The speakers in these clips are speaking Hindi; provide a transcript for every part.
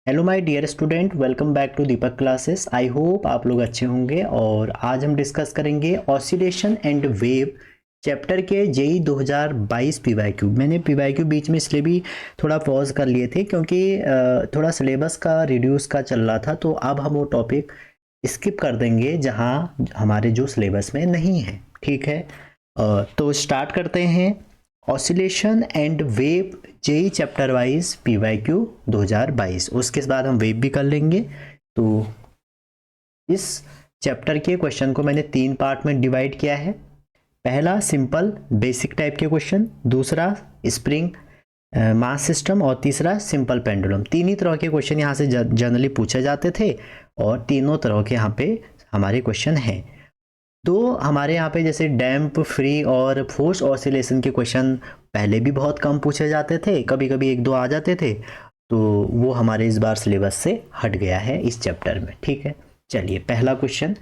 Hello my dear student, welcome back to Deepak classes. I hope आप लोग अच्छे होंगे। और आज हम डिस्कस करेंगे ऑसिलेशन एंड वेव चैप्टर के जेई 2022 पीवाईक्यू। मैंने पीवाईक्यू बीच में इसलिए भी थोड़ा पॉज कर लिए थे क्योंकि थोड़ा सिलेबस का रिड्यूस का चल रहा था, तो अब हम वो टॉपिक स्किप कर देंगे जहाँ हमारे जो सिलेबस में नहीं है। ठीक है, तो स्टार्ट करते हैं oscillation and wave JEE chapter wise PYQ 2022। उसके बाद हम वेव भी कर लेंगे। तो इस चैप्टर के क्वेश्चन को मैंने 3 पार्ट में डिवाइड किया है। पहला सिंपल बेसिक टाइप के क्वेश्चन, दूसरा स्प्रिंग मास सिस्टम और तीसरा सिंपल पेंडुलम। तीन ही तरह के क्वेश्चन यहाँ से जनरली पूछे जाते थे और तीनों तरह के यहाँ पे हमारे क्वेश्चन हैं। तो हमारे यहाँ पे जैसे डैम्प, फ्री और फोर्स ऑसिलेशन के क्वेश्चन पहले भी बहुत कम पूछे जाते थे, कभी कभी एक दो आ जाते थे, तो वो हमारे इस बार सिलेबस से हट गया है इस चैप्टर में। ठीक है, चलिए पहला क्वेश्चन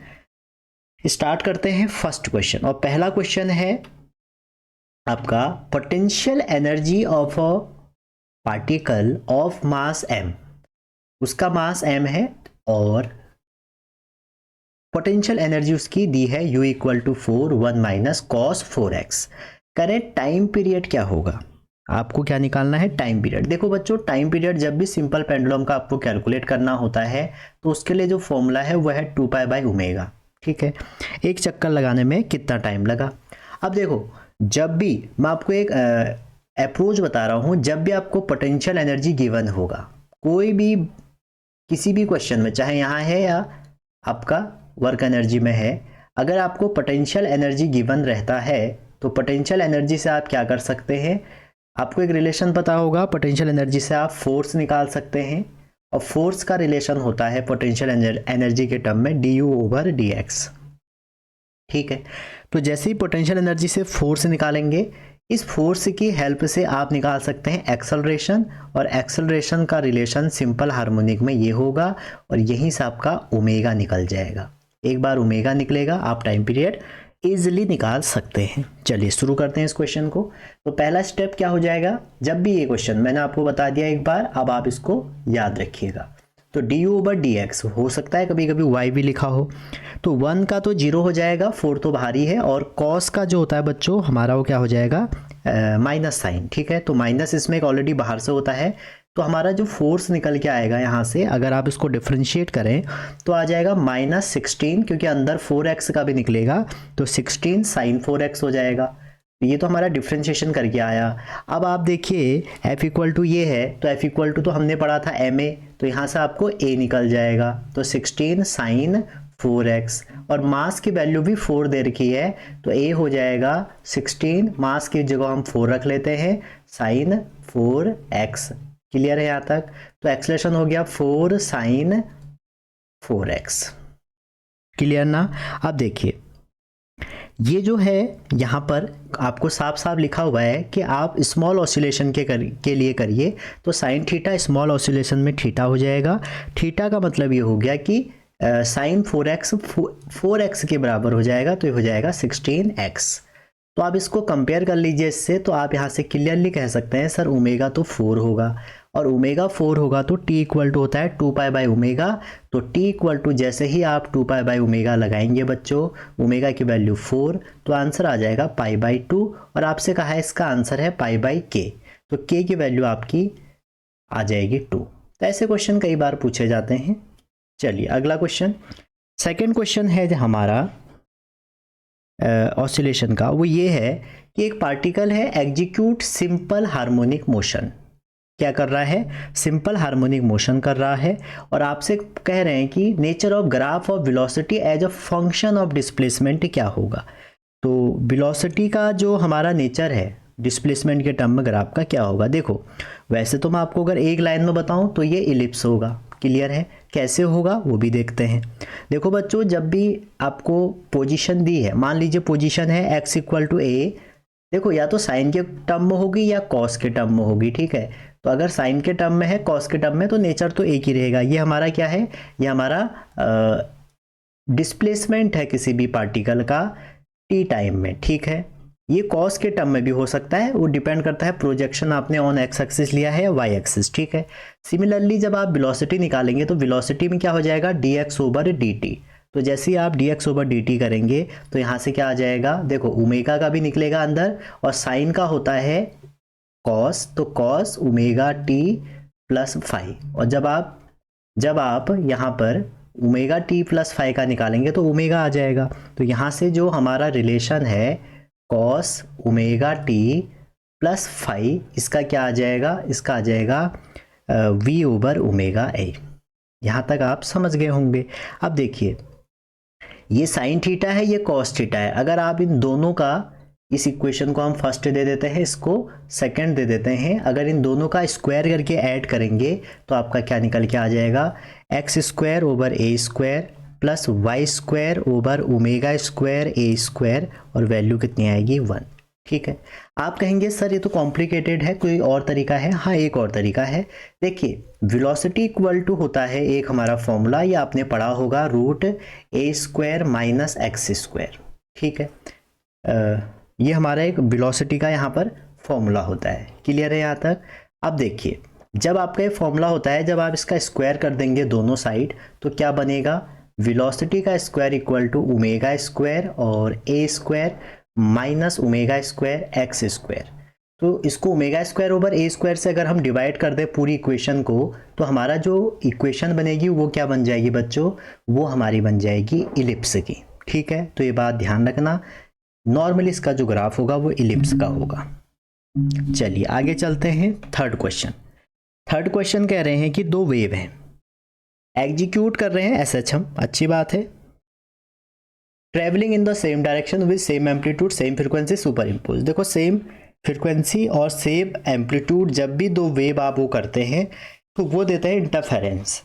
स्टार्ट करते हैं। फर्स्ट क्वेश्चन, और पहला क्वेश्चन है आपका potential energy of a particle of mass m। उसका मास m है और पोटेंशियल एनर्जी उसकी दी है U equal to 4 1 minus cos 4x। Correct time period क्या होगा, आपको क्या निकालना है, टाइम पीरियड। देखो बच्चों, टाइम पीरियड जब भी सिंपल पेंडुलम का आपको कैलकुलेट करना होता है तो उसके लिए जो फॉर्मूला है वह है 2π/ω। ठीक है, एक चक्कर लगाने में कितना टाइम लगा। अब देखो, जब भी मैं आपको एक अप्रोच बता रहा हूं, जब भी आपको पोटेंशियल एनर्जी गिवन होगा कोई भी किसी भी क्वेश्चन में, चाहे यहाँ है या आपका वर्क एनर्जी में है, अगर आपको पोटेंशियल एनर्जी गिवन रहता है तो पोटेंशियल एनर्जी से आप क्या कर सकते हैं, आपको एक रिलेशन पता होगा, पोटेंशियल एनर्जी से आप फोर्स निकाल सकते हैं और फोर्स का रिलेशन होता है पोटेंशियल एनर्जी के टर्म में du/dx। ठीक है, तो जैसे ही पोटेंशियल एनर्जी से फोर्स निकालेंगे, इस फोर्स की हेल्प से आप निकाल सकते हैं एक्सेलरेशन, और एक्सेलरेशन का रिलेशन सिंपल हार्मोनिक में ये होगा और यहीं से आपका ओमेगा निकल जाएगा। एक बार ओमेगा निकलेगा आप टाइम पीरियड इजीली निकाल सकते हैं। चलिए शुरू करते हैं इस क्वेश्चन को। तो पहला स्टेप क्या हो जाएगा, जब भी ये क्वेश्चन मैंने आपको बता दिया एक बार, अब आप इसको याद रखिएगा। तो du/dx हो सकता है कभी कभी y भी लिखा हो, तो 1 का तो 0 हो जाएगा, 4 तो बाहर ही है, और cos का जो होता है बच्चों हमारा वो क्या हो जाएगा, माइनस साइन। ठीक है, तो माइनस इसमें एक ऑलरेडी बाहर से होता है, तो हमारा जो फोर्स निकल के आएगा यहाँ से, अगर आप इसको डिफ्रेंशिएट करें तो आ जाएगा -16, क्योंकि अंदर 4x का भी निकलेगा, तो 16 sin 4x हो जाएगा। ये तो हमारा डिफ्रेंशिएशन करके आया। अब आप देखिए F इक्वल टू ये है, तो F इक्वल टू तो हमने पढ़ा था ma, तो यहाँ से आपको a निकल जाएगा, तो 16 sin 4x, और मास की वैल्यू भी 4 दे रखी है, तो a हो जाएगा 16, मास की जगह हम 4 रख लेते हैं, sin 4x। क्लियर है यहाँ तक? तो एक्सेलरेशन हो गया 4 sin 4x। क्लियर ना? अब देखिए ये जो है यहाँ पर आपको साफ साफ लिखा हुआ है कि आप स्मॉल ऑसिलेशन के लिए करिए, तो साइन थीटा स्मॉल ऑसिलेशन में थीटा हो जाएगा। थीटा का मतलब ये हो गया कि साइन 4x के बराबर हो जाएगा, तो ये हो जाएगा 16x। तो आप इसको कंपेयर कर लीजिए इससे, तो आप यहाँ से क्लियरली कह सकते हैं सर ओमेगा तो 4 होगा, और ओमेगा 4 होगा तो t इक्वल टू होता है 2π/ω। तो t इक्वल टू जैसे ही आप 2π/ω लगाएंगे बच्चों, ओमेगा की वैल्यू 4, तो आंसर आ जाएगा π/2, और आपसे कहा है इसका आंसर है π/k, तो k की वैल्यू आपकी आ जाएगी 2। तो ऐसे क्वेश्चन कई बार पूछे जाते हैं। चलिए अगला क्वेश्चन, सेकेंड क्वेश्चन है हमारा ऑसिलेशन का, वो ये है कि एक पार्टिकल है एग्जीक्यूट सिंपल हार्मोनिक मोशन। क्या कर रहा है, सिंपल हार्मोनिक मोशन कर रहा है, और आपसे कह रहे हैं कि nature of graph of velocity as a function of displacement क्या होगा। तो वेलोसिटी का जो हमारा नेचर है डिस्प्लेसमेंट के टर्म में ग्राफ का क्या होगा। देखो वैसे तो मैं आपको अगर एक लाइन में बताऊं तो ये इलिप्स होगा। क्लियर है, कैसे होगा वो भी देखते हैं। देखो बच्चों, जब भी आपको पोजीशन दी है, मान लीजिए पोजीशन है x इक्वल टू a, देखो या तो साइन के टर्म में होगी या कॉस के टर्म में होगी। ठीक है, तो अगर साइन के टर्म में है, कॉस के टर्म में, तो नेचर तो एक ही रहेगा। ये हमारा क्या है, ये हमारा डिस्प्लेसमेंट है किसी भी पार्टिकल का टी टाइम में। ठीक है, ये कॉस के टर्म में भी हो सकता है, वो डिपेंड करता है प्रोजेक्शन आपने ऑन एक्स एक्सिस लिया है या वाई एक्सिस, ठीक है। सिमिलरली जब आप वेलोसिटी निकालेंगे तो वेलोसिटी में क्या हो जाएगा, dx ओवर dt। तो जैसे ही आप dx ओवर dt करेंगे तो यहाँ से क्या आ जाएगा, देखो ओमेगा का भी निकलेगा अंदर और साइन का होता है कॉस, तो cos omega T plus five. और जब आप यहाँ पर ओमेगा टी प्लस फाइव का निकालेंगे तो ओमेगा आ जाएगा। तो यहाँ से जो हमारा रिलेशन है cos omega T plus five, इसका क्या आ जाएगा, इसका आ जाएगा v ओवर ओमेगा ए। यहाँ तक आप समझ गए होंगे। अब देखिए ये साइन थीटा है, ये कॉस थीटा है। अगर आप इन दोनों का, इस इक्वेशन को हम फर्स्ट दे देते हैं, इसको सेकंड दे देते हैं, अगर इन दोनों का स्क्वायर करके ऐड करेंगे तो आपका क्या निकल के आ जाएगा, x square over a square plus y square over omega square a square, और वैल्यू कितनी आएगी 1, ठीक है। आप कहेंगे सर ये तो कॉम्प्लिकेटेड है, कोई और तरीका है? हाँ एक और तरीका है। देखिए वेलोसिटी इक्वल टू होता है एक हमारा फॉर्मूला, ये आपने पढ़ा होगा, रूट ए स्क्वायर माइनस एक्स स्क्वायर, ठीक है। ये हमारा एक वेलोसिटी का यहाँ पर फॉर्मूला होता है, क्लियर है यहाँ तक। अब देखिए जब आपका ये फॉर्मूला होता है, जब आप इसका स्क्वायर कर देंगे दोनों साइड तो क्या बनेगा, वेलोसिटी का square equal to omega square और a square minus omega square x square. तो इसको omega square over a square से अगर हम डिवाइड कर दें पूरी इक्वेशन को, तो हमारा जो इक्वेशन बनेगी वो क्या बन जाएगी बच्चों, वो हमारी बन जाएगी इलिप्स की, ठीक है। तो ये बात ध्यान रखना, नॉर्मली इसका जो ग्राफ होगा वो इलिप्स का होगा। चलिए आगे चलते हैं। थर्ड क्वेश्चन कह रहे हैं कि दो वेव हैं, एग्जीक्यूट कर रहे हैं SHM, अच्छी बात है, travelling in the same direction with same amplitude same frequency super impose. देखो सेम फ्रीक्वेंसी और सेम एम्पलीट्यूड जब भी दो वेव आप वो करते हैं तो वो देते हैं इंटरफेरेंस।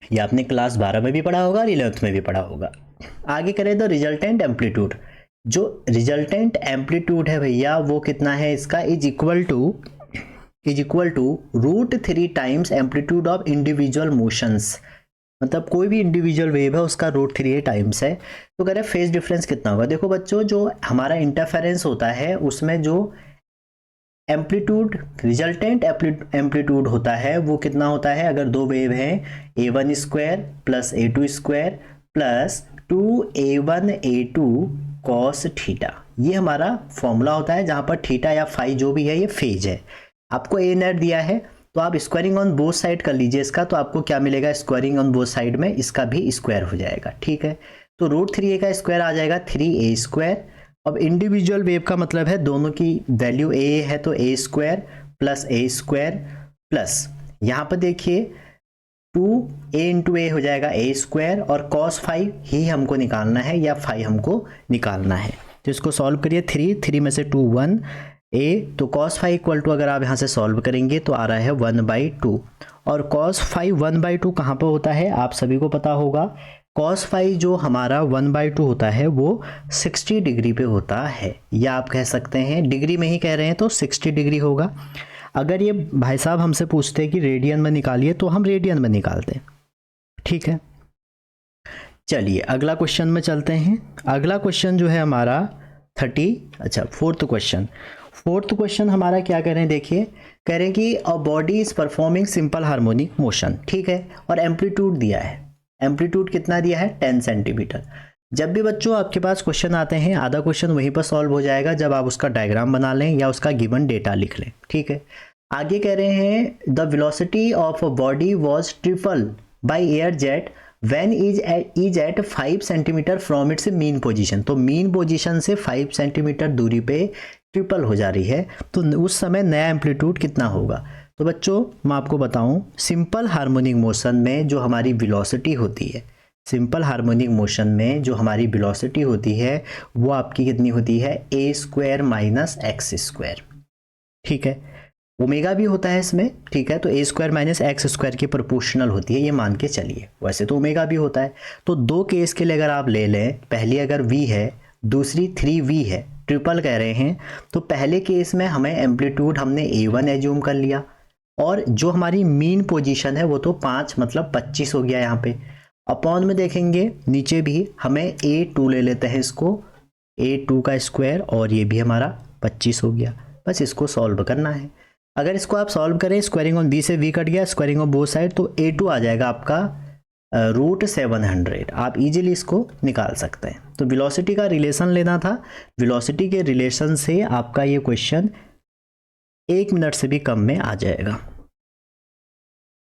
ये आपने क्लास 12 में भी पढ़ा होगा और 11th में भी पढ़ा होगा। आगे करें द रिजल्टेंट एम्पलीट्यूड, जो रिजल्टेंट एम्पलीट्यूड है भैया वो कितना है इसका, is equal to √3 times amplitude of individual motions. मतलब कोई भी इंडिविजुअल वेव है उसका √3 टाइम्स है। तो कह रहे हैं फेज डिफरेंस कितना होगा। देखो बच्चों जो हमारा इंटरफेरेंस होता है उसमें जो एम्पलीट्यूड, रिजल्टेंट एम्पलीट्यूड होता है वो कितना होता है, अगर दो वेव हैं a1 square plus a2 square plus 2a1 a2 cos theta, ये हमारा फॉर्मूला होता है जहां पर थीटा या फाई जो भी है ये फेज है। आपको ए नेट दिया है तो आप स्क्वायरिंग ऑन बोथ साइड कर लीजिए इसका, तो आपको क्या मिलेगा, स्क्वायरिंग ऑन बोथ साइड में इसका भी स्क्वायर हो जाएगा, ठीक है। तो √3a का स्क्वायर आ जाएगा 3a स्क्वायर। अब इंडिविजुअल वेव का मतलब है दोनों की वैल्यू a है तो a square plus a square plus यहाँ पर देखिए 2a इंटू ए हो जाएगा a स्क्वायर, और cos 5 ही हमको निकालना है या 5 हमको निकालना है। तो इसको सॉल्व करिए, 3 में से 2 1 a, तो cos 5 इक्वल टू अगर आप यहाँ से सॉल्व करेंगे तो आ रहा है 1/2, और cos 5 1/2 कहाँ पर होता है आप सभी को पता होगा। cos 5 जो हमारा 1/2 होता है वो 60 डिग्री पे होता है, या आप कह सकते हैं डिग्री में ही कह रहे हैं तो 60 डिग्री होगा। अगर ये भाई साहब हमसे पूछते हैं कि रेडियन में निकालिए तो हम रेडियन में निकालते हैं, ठीक है। चलिए अगला क्वेश्चन में चलते हैं। अगला क्वेश्चन जो है हमारा फोर्थ क्वेश्चन हमारा क्या कह रहे हैं, देखिए कह रहे हैं कि a body is performing simple harmonic motion, ठीक है, और एम्पलीट्यूड दिया है। एम्पलीट्यूड कितना दिया है, 10 सेंटीमीटर। जब भी बच्चों आपके पास क्वेश्चन आते हैं आधा क्वेश्चन वहीं पर सॉल्व हो जाएगा जब आप उसका डायग्राम बना लें या उसका गिवन डेटा लिख लें, ठीक है। आगे कह रहे हैं the velocity of a body was triple by air jet when is at 5 centimetre from its mean position. तो मीन पोजीशन से 5 सेंटीमीटर दूरी पे ट्रिपल हो जा रही है, तो उस समय नया एम्पलीट्यूड कितना होगा। तो बच्चों मैं आपको बताऊं, सिंपल हार्मोनिक मोशन में जो हमारी वेलोसिटी होती है, सिंपल हार्मोनिक मोशन में जो हमारी वेलोसिटी होती है वो आपकी कितनी होती है, a square minus x square, ठीक है। ओमेगा भी होता है इसमें, ठीक है, तो a square minus x square की प्रोपोर्शनल होती है, ये मान के चलिए। वैसे तो ओमेगा भी होता है। तो दो केस के लिए अगर आप ले लें, पहली अगर v है दूसरी 3v है, ट्रिपल कह रहे हैं, तो पहले केस में हमें एम्पलीट्यूड हमने a1 एज्यूम कर लिया, और जो हमारी मीन पोजीशन है वो तो 5 मतलब 25 हो गया यहाँ पे। अपॉन में देखेंगे नीचे भी हमें a2 ले लेते हैं इसको, a2 का स्क्वायर और ये भी हमारा 25 हो गया। बस इसको सॉल्व करना है। अगर इसको आप सॉल्व करें, स्क्वायरिंग ऑन b से v कट गया, स्क्वायरिंग ऑन बोथ साइड, तो a2 आ जाएगा आपका √700। आप इजीली इसको निकाल सकते हैं। तो वेलोसिटी का रिलेशन लेना था, वेलोसिटी के रिलेशन से आपका ये क्वेश्चन 1 मिनट से भी कम में आ जाएगा।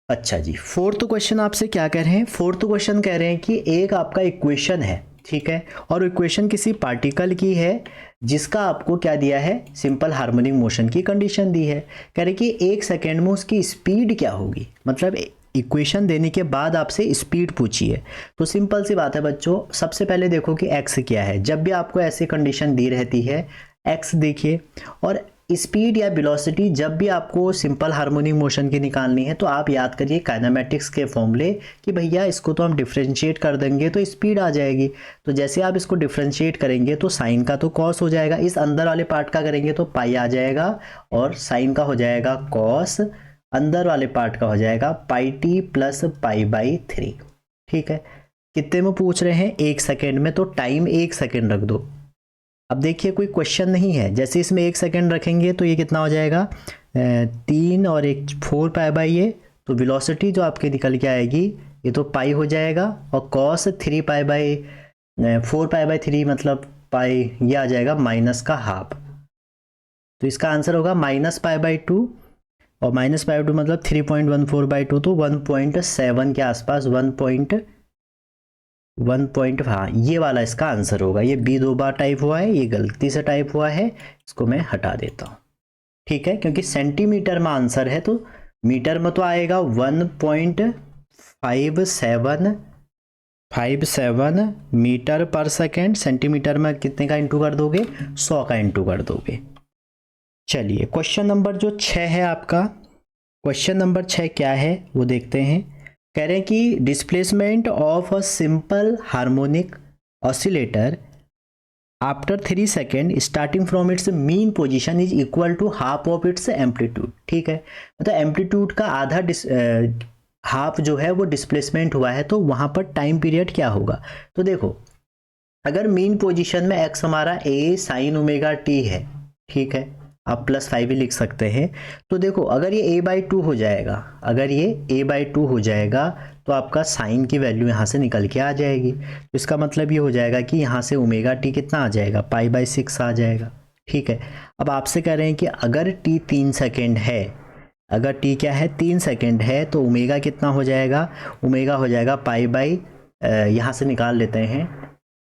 अच्छा जी, फोर्थ क्वेश्चन आपसे क्या कह रहे हैं? फोर्थ क्वेश्चन कह रहे हैं कि एक आपका इक्वेशन है, ठीक है, और इक्वेशन किसी पार्टिकल की है जिसका आपको क्या दिया है? सिंपल हार्मोनिक मोशन की कंडीशन दी है। कह रहे कि 1 सेकेंड में उसकी स्पीड क्या होगी, मतलब इक्वेशन देने के बाद आपसे स्पीड पूछी है। तो सिंपल सी बात है बच्चों, सबसे पहले देखो कि एक्स क्या है। जब भी आपको ऐसी कंडीशन दी रहती है, एक्स देखिए, और स्पीड या वेलोसिटी जब भी आपको सिंपल हार्मोनिक मोशन की निकालनी है तो आप याद करिए काइनेमेटिक्स के फॉर्मूले कि भैया इसको तो हम डिफरेंशिएट कर देंगे तो स्पीड आ जाएगी। तो जैसे आप इसको डिफरेंशिएट करेंगे तो साइन का तो कॉस हो जाएगा, इस अंदर वाले पार्ट का करेंगे तो पाई आ जाएगा, और साइन का हो जाएगा कॉस, अंदर वाले पार्ट का हो जाएगा pi T plus pi by 3। ठीक है, कितने में पूछ रहे हैं? 1 सेकेंड में, तो टाइम 1 सेकेंड रख दो। अब देखिए कोई क्वेश्चन नहीं है, जैसे इसमें 1 सेकेंड रखेंगे तो ये कितना हो जाएगा? 3 और 1 4 पाई बाई ये, तो वेलोसिटी जो आपके निकल के आएगी ये तो पाई हो जाएगा, और cos 3 pi by 4 pi by 3 मतलब पाई, ये आ जाएगा माइनस का हाफ। तो इसका आंसर होगा माइनस पाई बाई 2, और माइनस पाई बाई 2 मतलब 3.14 बाई 2, तो 1.7 के आसपास, 1 हाँ ये वाला इसका आंसर होगा। ये बी 2 बार टाइप हुआ है, ये गलती से टाइप हुआ है, इसको मैं हटा देता हूँ। ठीक है, क्योंकि सेंटीमीटर में आंसर है तो मीटर में तो आएगा 1.57 मीटर पर सेकेंड। सेंटीमीटर में कितने का इंटू कर दोगे? 100 का इंटू कर दोगे। चलिए क्वेश्चन नंबर जो 6 है आपका, क्वेश्चन नंबर 6 क्या है वो देखते हैं। कह रहे हैं कि displacement of a simple harmonic oscillator after 3 second starting from its mean position is equal to half of its amplitude. ठीक है, मतलब एम्पलीट्यूड का आधा हाफ जो है वो डिस्प्लेसमेंट हुआ है, तो वहां पर टाइम पीरियड क्या होगा? तो देखो, अगर मीन पोजीशन में एक्स हमारा ए साइन ओमेगा टी है, ठीक है, आप +5 भी लिख सकते हैं। तो देखो अगर ये a/2 हो जाएगा, अगर ये a/2 हो जाएगा तो आपका साइन की वैल्यू यहाँ से निकल के आ जाएगी। तो इसका मतलब ये हो जाएगा कि यहाँ से ओमेगा टी कितना आ जाएगा? पाई/6 आ जाएगा। ठीक है, अब आपसे कह रहे हैं कि अगर टी 3 सेकेंड है, अगर टी क्या है? 3 सेकेंड है, तो ओमेगा कितना हो जाएगा? ओमेगा हो जाएगा पाई/, यहाँ से निकाल लेते हैं,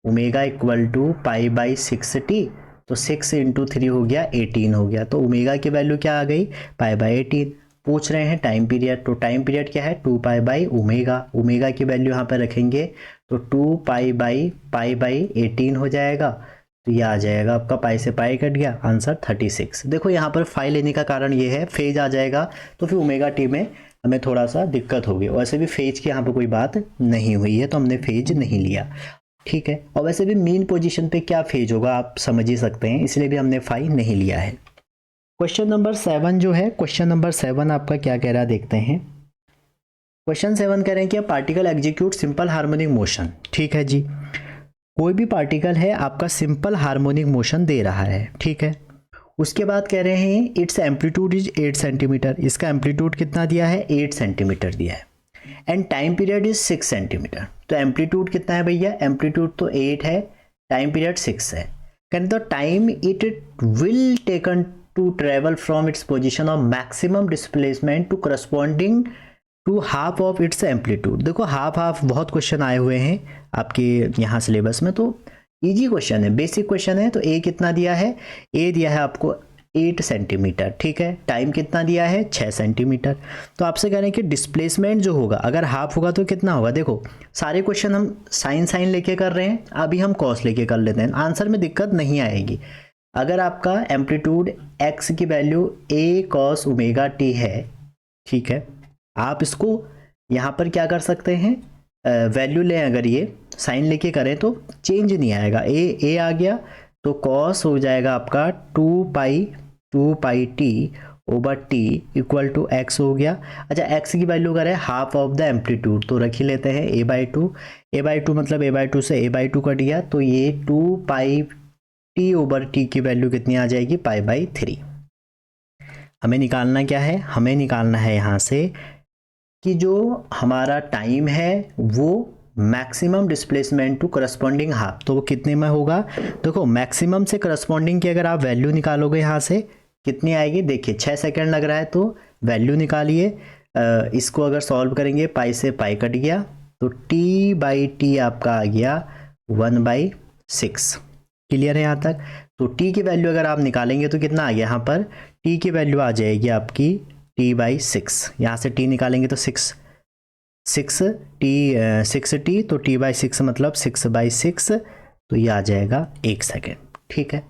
ओमेगा इक्वल टू पाई/6t, तो 6 × 3 हो गया 18 हो गया। तो ओमेगा की वैल्यू क्या आ गई? पाई/18। पूछ रहे हैं टाइम पीरियड, तो टाइम पीरियड क्या है? 2 पाई/ओमेगा। ओमेगा की वैल्यू यहाँ पर रखेंगे तो 2 पाई/18 हो जाएगा। तो ये आ जाएगा आपका, पाई से पाई कट गया, आंसर 36। देखो यहाँ पर फाई लेने का कारण ये है, फेज आ जाएगा तो फिर ओमेगा टी में हमें थोड़ा सा दिक्कत होगी। वैसे भी फेज की यहाँ पर कोई बात नहीं हुई है तो हमने फेज नहीं लिया। ठीक है, और वैसे भी मीन पोजीशन पे क्या फेज होगा आप समझ ही सकते हैं, इसलिए भी हमने फाई नहीं लिया है। क्वेश्चन नंबर 7 जो है, क्वेश्चन नंबर 7 आपका क्या कह रहा है देखते हैं। क्वेश्चन 7 कह रहे हैं कि particle execute simple harmonic motion. ठीक है जी, कोई भी पार्टिकल है आपका सिंपल हार्मोनिक मोशन दे रहा है। ठीक है, उसके बाद कह रहे हैं इट्स एम्पलीट्यूड इज 8 सेंटीमीटर। इसका एम्पलीट्यूड कितना दिया है? 8 सेंटीमीटर दिया है, and time period is 6 centimetre. तो एम्पलीट्यूड कितना है भैया? एम्पलीट्यूड तो 8 है, टाइम पीरियड 6 है। Can the time it will taken to travel from its position of maximum displacement to corresponding to half of its amplitude. देखो हाफ बहुत क्वेश्चन आए हुए हैं आपके यहाँ सिलेबस में, तो इजी क्वेश्चन है, बेसिक क्वेश्चन है। तो ए कितना दिया है? ए दिया है आपको 8 सेंटीमीटर। ठीक है, टाइम कितना दिया है? 6 सेंटीमीटर। तो आपसे कह रहे हैं कि डिस्प्लेसमेंट जो होगा, अगर हाफ होगा तो कितना होगा? देखो सारे क्वेश्चन हम साइन लेके कर रहे हैं, अभी हम कॉस लेके कर लेते हैं, आंसर में दिक्कत नहीं आएगी। अगर आपका एम्पलीट्यूड एक्स की value a cos omega T है, ठीक है, आप इसको यहाँ पर क्या कर सकते हैं? वैल्यू लें, अगर ये साइन लेके करें तो चेंज नहीं आएगा, ए आ गया तो कॉस हो जाएगा आपका 2 pi t over t equal to x हो गया। अच्छा, एक्स की वैल्यू करें हाफ ऑफ द एम्पलीट्यूड, तो रख ही लेते हैं a/2 मतलब a/2 से a/2 कट गया, तो ये 2 पाई टी ओवर टी की वैल्यू कितनी आ जाएगी, π/3। हमें निकालना क्या है, हमें निकालना है यहाँ से कि जो हमारा टाइम है वो maximum displacement to corresponding half, तो वो कितने में होगा। देखो मैक्सिमम से करस्पॉन्डिंग की अगर आप वैल्यू निकालोगे यहाँ से कितनी आएगी, देखिए 6 सेकेंड लग रहा है तो वैल्यू निकालिए। इसको अगर सॉल्व करेंगे पाई से पाई कट गया तो t/t आपका आ गया 1/6। क्लियर है यहाँ तक। तो t की वैल्यू अगर आप निकालेंगे तो कितना आ गया, यहाँ पर t की वैल्यू आ जाएगी आपकी t/6। यहाँ से t निकालेंगे तो 6t तो t/6 मतलब 6/6, तो ये आ जाएगा 1 सेकेंड। ठीक है,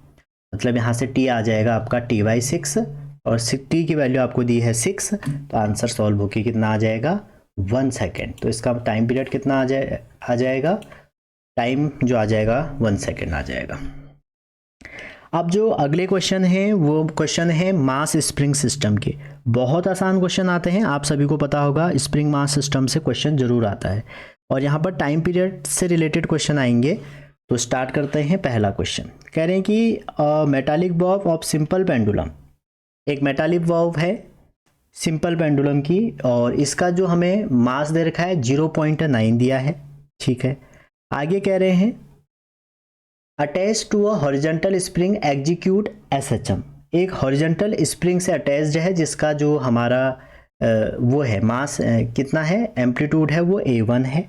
मतलब यहाँ से t आ जाएगा आपका t/6 और t की वैल्यू आपको दी है 6, तो आंसर सॉल्व होके कितना आ जाएगा 1 सेकेंड। तो इसका टाइम पीरियड कितना आ जाएगा, टाइम जो आ जाएगा 1 सेकेंड आ जाएगा। अब जो अगले क्वेश्चन है वो क्वेश्चन है मास स्प्रिंग सिस्टम के। बहुत आसान क्वेश्चन आते हैं, आप सभी को पता होगा स्प्रिंग मास सिस्टम से क्वेश्चन जरूर आता है और यहाँ पर टाइम पीरियड से रिलेटेड क्वेश्चन आएंगे। तो स्टार्ट करते हैं। पहला क्वेश्चन कह रहे हैं कि metallic valve of simple pendulum, एक मेटालिक वॉल्व है सिंपल पेंडुलम की और इसका जो हमें मास दे रखा है 0.9 दिया है। ठीक है, आगे कह रहे हैं attach to a horizontal spring execute SHM, एक हॉरिजॉन्टल स्प्रिंग से अटैच्ड है जिसका जो हमारा वो है मास कितना है, एम्पलीट्यूड है वो A1 है।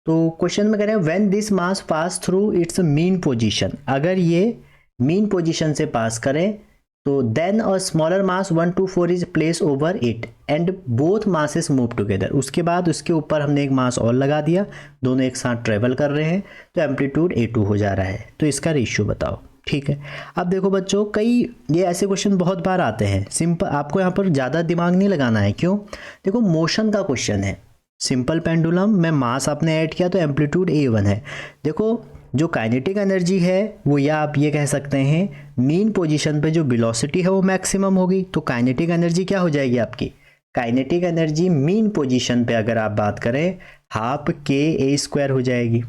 तो क्वेश्चन में कह रहे हैं when this mass pass through its mean position, अगर ये मीन पोजीशन से पास करें तो then a smaller mass 1 to 4 is place over it and both masses move together, उसके बाद उसके ऊपर हमने एक मास और लगा दिया, दोनों एक साथ ट्रेवल कर रहे हैं तो एम्पलीट्यूड A2 हो जा रहा है। तो इसका रेशियो बताओ। ठीक है, अब देखो बच्चों कई ये ऐसे क्वेश्चन बहुत बार आते हैं, सिंपल आपको यहाँ पर ज़्यादा दिमाग नहीं लगाना है। क्यों, देखो मोशन का क्वेश्चन है, सिंपल पेंडुलम में मास आपने ऐड किया तो एम्पलीट्यूड A1 है। देखो जो काइनेटिक एनर्जी है वो, या आप ये कह सकते हैं मीन पोजीशन पे जो वेलोसिटी है वो मैक्सिमम होगी, तो काइनेटिक एनर्जी क्या हो जाएगी आपकी, काइनेटिक एनर्जी मीन पोजीशन पे अगर आप बात करें ½KA² हो जाएगी।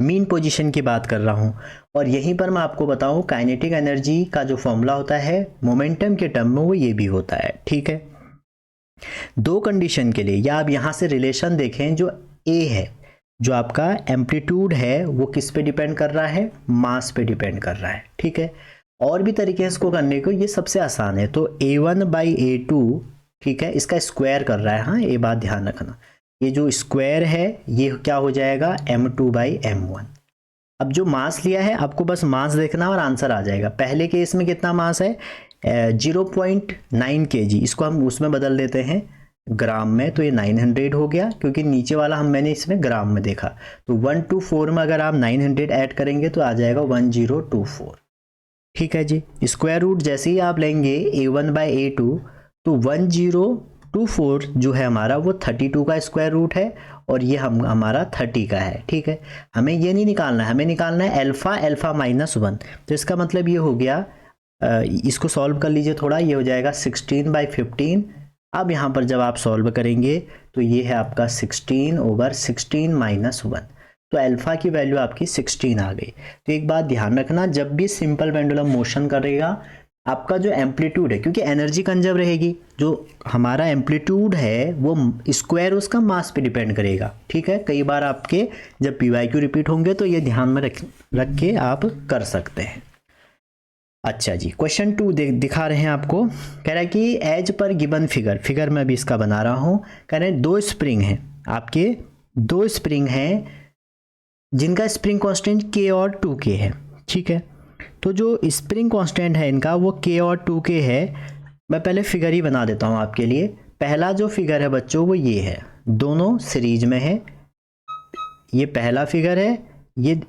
मीन पोजीशन की बात कर रहा हूँ। और यहीं पर मैं आपको बताऊँ काइनेटिक एनर्जी का जो फॉर्मूला होता है मोमेंटम के टर्म में वो ये भी होता है। ठीक है, दो कंडीशन के लिए, या आप यहाँ से रिलेशन देखें जो A है, जो आपका एम्पलीट्यूड है वो किस पे डिपेंड कर रहा है, मास पे डिपेंड कर रहा है। ठीक है, और भी तरीके हैं इसको करने को, ये सबसे आसान है। तो A1/A2, ठीक है, इसका स्क्वायर कर रहा है। हाँ, ये बात ध्यान रखना, ये जो स्क्वायर है ये क्या हो जाएगा M2/M1। अब जो मास लिया है आपको बस मास देखना और आंसर आ जाएगा। पहले केस में कितना मास है 0.9 kg, इसको हम उसमें बदल देते हैं ग्राम में, तो ये 900 हो गया, क्योंकि नीचे वाला मैंने इसमें ग्राम में देखा। तो 1 to 4 में अगर आप 900 ऐड करेंगे तो आ जाएगा 1024। ठीक है जी, स्क्वायर रूट जैसे ही आप लेंगे A1/A2 तो 1024 जो है हमारा वो 32 का स्क्वायर रूट है और ये हमारा 30 का है। ठीक है, हमें ये नहीं निकालना है, हमें निकालना है अल्फा -1। तो इसका मतलब ये हो गया, इसको सॉल्व कर लीजिए थोड़ा, ये हो जाएगा 16/15। अब यहाँ पर जब आप सॉल्व करेंगे तो ये है आपका 16/16 - 1, तो अल्फा की वैल्यू आपकी 16 आ गई। तो एक बात ध्यान रखना, जब भी सिंपल पेंडुलम मोशन करेगा आपका जो एम्पलीट्यूड है, क्योंकि एनर्जी कंजर्व रहेगी, जो हमारा एम्पलीट्यूड है वो स्क्वायर उसका मास पे डिपेंड करेगा। ठीक है, कई बार आपके जब PYQ रिपीट होंगे तो ये ध्यान में रख के आप कर सकते हैं। अच्छा जी, क्वेश्चन 2 दिखा रहे हैं आपको। कह रहा है कि एज पर गिवन फिगर मैं भी इसका बना रहा हूँ। कह रहे हैं दो स्प्रिंग हैं आपके, दो स्प्रिंग हैं जिनका स्प्रिंग कांस्टेंट K और 2K है। ठीक है, तो जो स्प्रिंग कांस्टेंट है इनका वो K और 2K है। मैं पहले फिगर ही बना देता हूँ आपके लिए। पहला जो फिगर है बच्चों वो ये है, दोनों सीरीज में है, ये पहला फिगर है, ये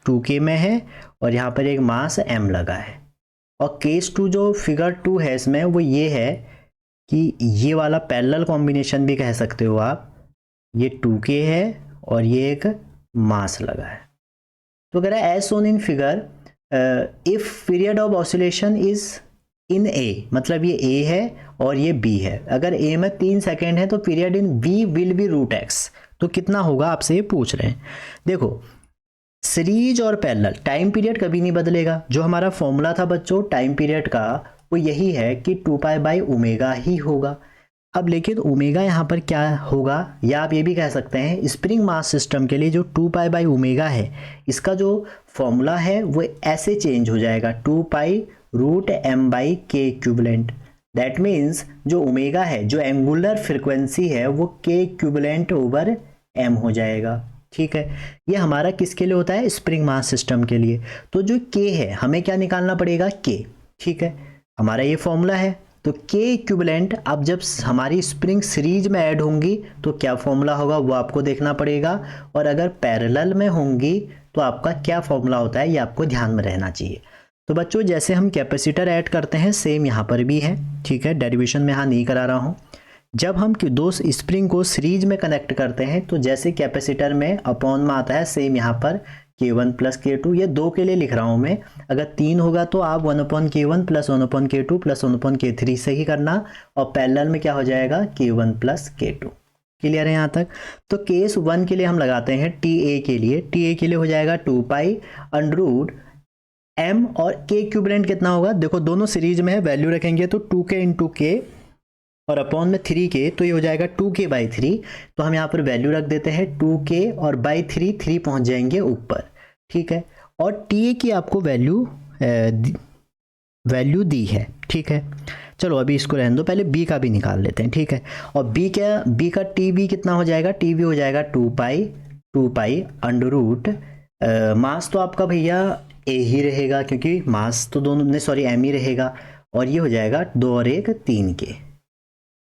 2K में है और यहाँ पर एक मास M लगा है। और केस 2 जो फिगर 2 है इसमें वो ये है कि ये वाला पैरेलल कॉम्बिनेशन भी कह सकते हो आप, ये 2K है और ये एक मास लगा है। तो कह रहा है as shown in figure if period of oscillation is in A, मतलब ये A है और ये B है। अगर A में 3 सेकेंड है तो period in B will be √x, तो कितना होगा आपसे ये पूछ रहे हैं। देखो सीरीज और पैरेलल टाइम पीरियड कभी नहीं बदलेगा। जो हमारा फॉर्मूला था बच्चों टाइम पीरियड का वो यही है कि 2π/ω ही होगा। अब लेकिन ओमेगा यहाँ पर क्या होगा, या आप ये भी कह सकते हैं स्प्रिंग मास सिस्टम के लिए जो 2π/ω है इसका जो फॉर्मूला है वो ऐसे चेंज हो जाएगा 2π√m/k इक्विवेलेंट। दैट मीन्स जो ओमेगा है जो एंगुलर फ्रिक्वेंसी है वो k इक्विवेलेंट ओवर m हो जाएगा। ठीक है, ये हमारा किसके लिए होता है, स्प्रिंग मास सिस्टम के लिए। तो जो k है हमें क्या निकालना पड़ेगा, k। ठीक है, हमारा ये फॉर्मूला है। तो k इक्विवेलेंट अब जब हमारी स्प्रिंग सीरीज में ऐड होंगी तो क्या फॉर्मूला होगा वो आपको देखना पड़ेगा, और अगर पैरेलल में होंगी तो आपका क्या फॉर्मूला होता है ये आपको ध्यान में रहना चाहिए। तो बच्चों जैसे हम कैपेसिटर ऐड करते हैं सेम यहाँ पर भी है। ठीक है, डेरिवेशन में यहाँ नहीं करा रहा हूँ। जब हम दो स्प्रिंग को सीरीज में कनेक्ट करते हैं तो जैसे कैपेसिटर में अपॉन में आता है सेम यहाँ पर K1 + K2, ये 2 के लिए लिख रहा हूँ मैं। अगर 3 होगा तो आप 1/K1 + 1/K2 + 1/K3 से ही करना, और पैरेलल में क्या हो जाएगा K1 + K2। क्लियर है यहाँ तक। तो केस 1 के लिए हम लगाते हैं TA के लिए, TA के लिए हो जाएगा 2π√m और k इक्विवेलेंट कितना होगा, देखो दोनों सीरीज में है, वैल्यू रखेंगे तो 2k × k और अपॉन में 3k, तो ये हो जाएगा 2k/3। तो हम यहाँ पर वैल्यू रख देते हैं 2k और बाई 3 पहुँच जाएंगे ऊपर। ठीक है, और TA की आपको वैल्यू दी है। ठीक है, चलो अभी इसको रहने दो, पहले B का भी निकाल लेते हैं। ठीक है, और B का TB कितना हो जाएगा, TB हो जाएगा 2π मास तो आपका भैया A ही रहेगा क्योंकि मास तो दोनों ने सॉरी M ही रहेगा, और ये हो जाएगा 2 और 1 3k।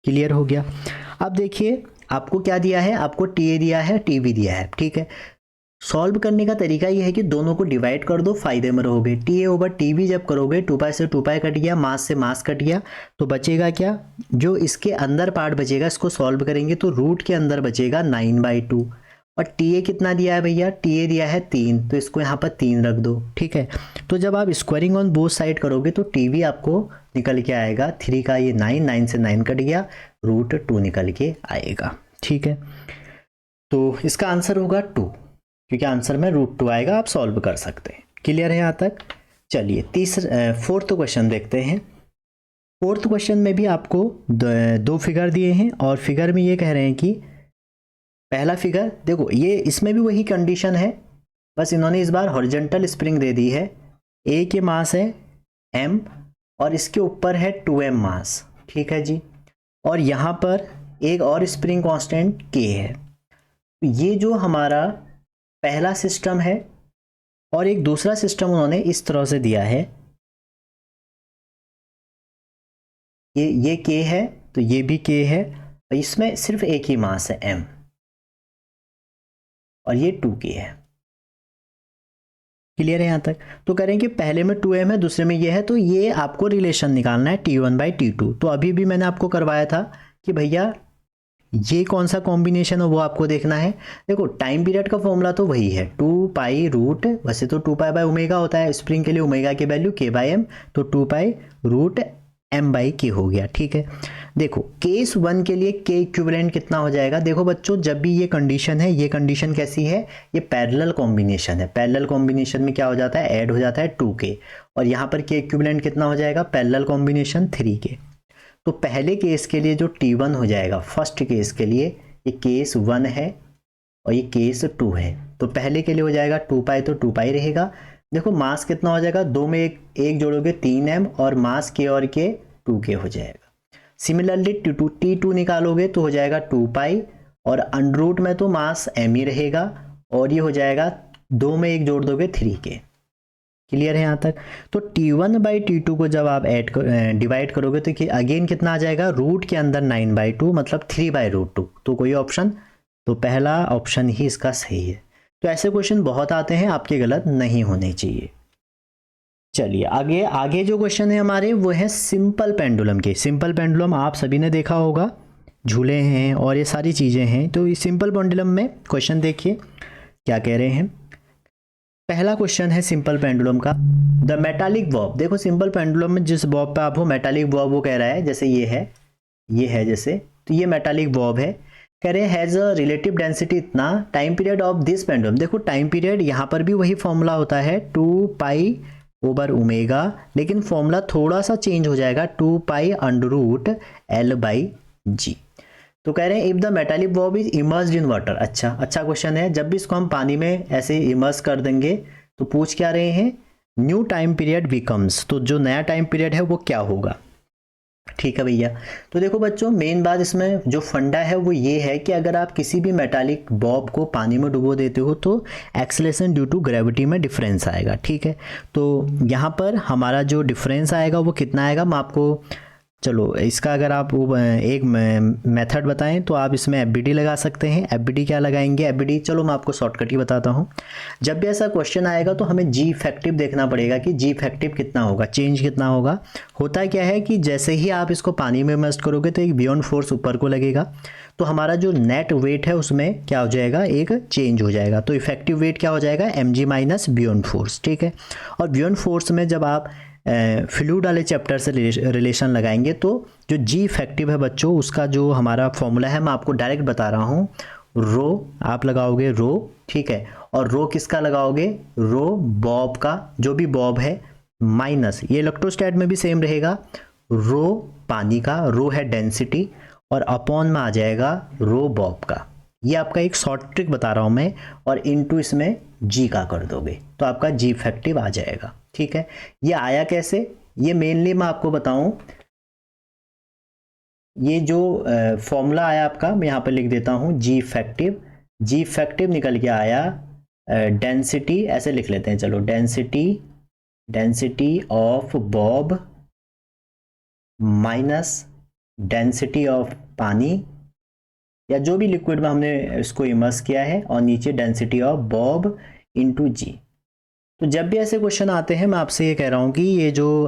क्लियर हो गया। अब देखिए आपको क्या दिया है, आपको TA दिया है, TB दिया है। ठीक है, सॉल्व करने का तरीका ये है कि दोनों को डिवाइड कर दो, फायदे में रहोगे। TA/TB जब करोगे 2π से 2π कट गया, मास से मास कट गया, तो बचेगा क्या, जो इसके अंदर पार्ट बचेगा इसको सॉल्व करेंगे तो रूट के अंदर बचेगा 9/2। और TA कितना दिया है भैया, TA दिया है 3, तो इसको यहाँ पर 3 रख दो। ठीक है, तो जब आप स्क्वायरिंग ऑन बोथ साइड करोगे तो TB आपको निकल के आएगा 3 का ये 9 से 9 कट गया, √2 निकल के आएगा। ठीक है, तो इसका आंसर होगा 2, क्योंकि आंसर में √2 आएगा, आप सॉल्व कर सकते हैं। क्लियर है यहाँ तक। चलिए फोर्थ क्वेश्चन देखते हैं। फोर्थ क्वेश्चन में भी आपको दो फिगर दिए हैं, और फिगर में ये कह रहे हैं कि पहला फिगर देखो, ये इसमें भी वही कंडीशन है, बस इन्होंने इस बार हॉरिजॉन्टल स्प्रिंग दे दी है। A के मास है m और इसके ऊपर है 2m मास। ठीक है जी, और यहाँ पर एक और स्प्रिंग कांस्टेंट K है। ये जो हमारा पहला सिस्टम है, और एक दूसरा सिस्टम उन्होंने इस तरह से दिया है, ये K है तो ये भी K है, और इसमें सिर्फ एक ही मास है m, और ये 2k है। क्लियर है यहाँ तक। तो करें कि पहले में 2m है, दूसरे में ये है, तो ये आपको रिलेशन निकालना है T1/T2। तो अभी भी मैंने आपको करवाया था कि भैया ये कौन सा कॉम्बिनेशन है वो आपको देखना है। देखो टाइम पीरियड का फॉर्मूला तो वही है 2π√, वैसे तो 2π/ω होता है स्प्रिंग के लिए, ओमेगा की वैल्यू k/m, तो 2π√m/k हो गया। ठीक है, देखो केस 1 के लिए k इक्विवेलेंट कितना हो जाएगा। देखो बच्चों जब भी ये कंडीशन है, ये कंडीशन कैसी है, ये पैरेलल कॉम्बिनेशन है। पैरेलल कॉम्बिनेशन में क्या हो जाता है, ऐड हो जाता है 2k, और यहाँ पर k इक्विवेलेंट कितना हो जाएगा, पैरेलल कॉम्बिनेशन 3k। तो पहले केस के लिए जो T1 हो जाएगा, फर्स्ट केस के लिए ये केस 1 है और ये केस 2 है, तो पहले के लिए हो जाएगा 2π, तो 2π रहेगा। देखो मास कितना हो जाएगा, 2 में एक जोड़ोगे 3m, और मास k और k 2k हो जाएगा। सिमिलरली T2 निकालोगे तो हो जाएगा 2π, और अंडर में तो मास m ही रहेगा, और ये हो जाएगा 2 में एक जोड़ दोगे 3k। क्लियर है यहाँ तक। तो T1/T2 को जब आप डिवाइड करोगे तो अगेन कितना आ जाएगा, रूट के अंदर 9/2 मतलब 3/√2। तो कोई ऑप्शन, तो पहला ऑप्शन ही इसका सही है। तो ऐसे क्वेश्चन बहुत आते हैं, आपके गलत नहीं होने चाहिए। चलिए आगे जो क्वेश्चन है हमारे वो है सिंपल पेंडुलम के। सिंपल पेंडुलम आप सभी ने देखा होगा, झूले हैं और ये सारी चीज़ें हैं। तो इस सिंपल पेंडुलम में क्वेश्चन देखिए क्या कह रहे हैं। पहला क्वेश्चन है सिंपल पेंडुलम का, द मेटालिक बॉब। देखो सिंपल पेंडुलम में जिस बॉब पे आप हो, मेटालिक बॉब वो कह रहा है, जैसे ये है जैसे, तो ये मेटालिक बॉब है। कह रहे हैज़ अ रिलेटिव डेंसिटी इतना, time period of this pendulum. देखो टाइम पीरियड यहाँ पर भी वही फॉर्मूला होता है 2 पाई/ओमेगा, लेकिन फॉर्मूला थोड़ा सा चेंज हो जाएगा 2 पाई/L/G। तो कह रहे हैं if the metallic Bob is immersed in water. अच्छा क्वेश्चन है। जब भी इसको हम पानी में ऐसे इमर्स कर देंगे तो पूछ क्या रहे हैं, न्यू टाइम पीरियड बिकम्स, तो जो नया टाइम पीरियड है वो क्या होगा। ठीक है भैया। तो देखो बच्चों, मेन बात इसमें जो फंडा है वो ये है कि अगर आप किसी भी मेटालिक बॉब को पानी में डुबो देते हो तो एक्सेलरेशन ड्यू टू ग्रेविटी में डिफरेंस आएगा। ठीक है, तो यहाँ पर हमारा जो डिफरेंस आएगा वो कितना आएगा, मैं आपको, चलो इसका अगर आप वो एक मेथड बताएं तो आप इसमें एफबीडी लगा सकते हैं। एफबीडी क्या लगाएंगे, एफबीडी, चलो मैं आपको शॉर्टकट ही बताता हूं। जब भी ऐसा क्वेश्चन आएगा तो हमें जी इफेक्टिव देखना पड़ेगा कि जी इफेक्टिव कितना होगा, चेंज कितना होगा। होता क्या है कि जैसे ही आप इसको पानी में इमर्स करोगे तो एक बियॉन्ड फोर्स ऊपर को लगेगा, तो हमारा जो नेट वेट है उसमें क्या हो जाएगा, एक चेंज हो जाएगा। तो इफेक्टिव वेट क्या हो जाएगा, mg माइनस बियॉन्ड फोर्स। ठीक है, और बियॉन्ड फोर्स में जब आप फ्लूइड वाले चैप्टर से रिलेशन लगाएंगे तो जो जी इफेक्टिव है बच्चों, उसका जो हमारा फॉर्मूला है मैं आपको डायरेक्ट बता रहा हूँ, रो आप लगाओगे रो, ठीक है, और रो किसका लगाओगे, रो बॉब का, जो भी बॉब है, माइनस, ये इलेक्ट्रोस्टैट में भी सेम रहेगा, रो पानी का, रो है डेंसिटी, और अपॉन में आ जाएगा रो बॉब का। ये आपका एक शॉर्ट ट्रिक बता रहा हूँ मैं, और इनटू इसमें जी का कर दोगे तो आपका जी इफेक्टिव आ जाएगा। ठीक है, ये आया कैसे, ये मेनली मैं आपको बताऊं, ये जो फॉर्मूला आया आपका मैं यहाँ पे लिख देता हूं, जी इफेक्टिव निकल के आया डेंसिटी, ऐसे लिख लेते हैं, चलो density of Bob minus density of पानी, या जो भी लिक्विड में हमने इसको इमर्स किया है, और नीचे डेंसिटी ऑफ बॉब इनटू जी। तो जब भी ऐसे क्वेश्चन आते हैं मैं आपसे ये कह रहा हूँ कि ये जो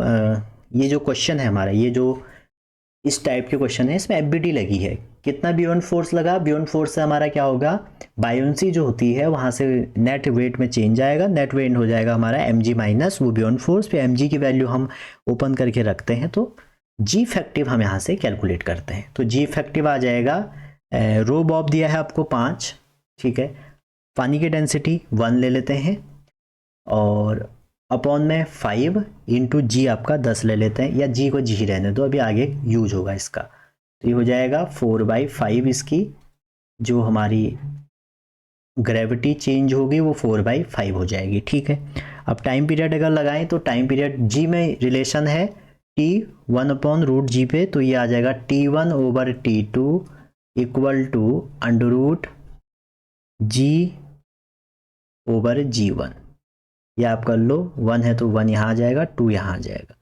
क्वेश्चन है हमारा, ये जो इस टाइप के क्वेश्चन है, इसमें एफबीडी लगी है। कितना बियॉन्ड फोर्स लगा, बियॉन्ड फोर्स से हमारा क्या होगा, बायोन्सी जो होती है वहाँ से नेट वेट में चेंज आएगा, नेट वेट हो जाएगा हमारा mg माइनस वो बियॉन्ड फोर्स पे, mg की वैल्यू हम ओपन करके रखते हैं तो जी इफेक्टिव हम यहाँ से कैलकुलेट करते हैं। तो जी इफेक्टिव आ जाएगा, रो बॉब दिया है आपको 5, ठीक है, पानी की डेंसिटी 1 ले लेते हैं, और अपॉन में 5 इंटू जी आपका 10 ले लेते हैं, या जी को जी रहने दो, अभी आगे यूज होगा इसका। तो ये हो जाएगा 4/5, इसकी जो हमारी ग्रेविटी चेंज होगी वो 4/5 हो जाएगी। ठीक है, अब टाइम पीरियड अगर लगाएं तो टाइम पीरियड जी में रिलेशन है T1/√g पे, तो ये आ जाएगा T1/T2 इक्वल टू √G/G1। या आप कर लो, 1 है तो 1 यहाँ आ जाएगा, 2 यहाँ आ जाएगा।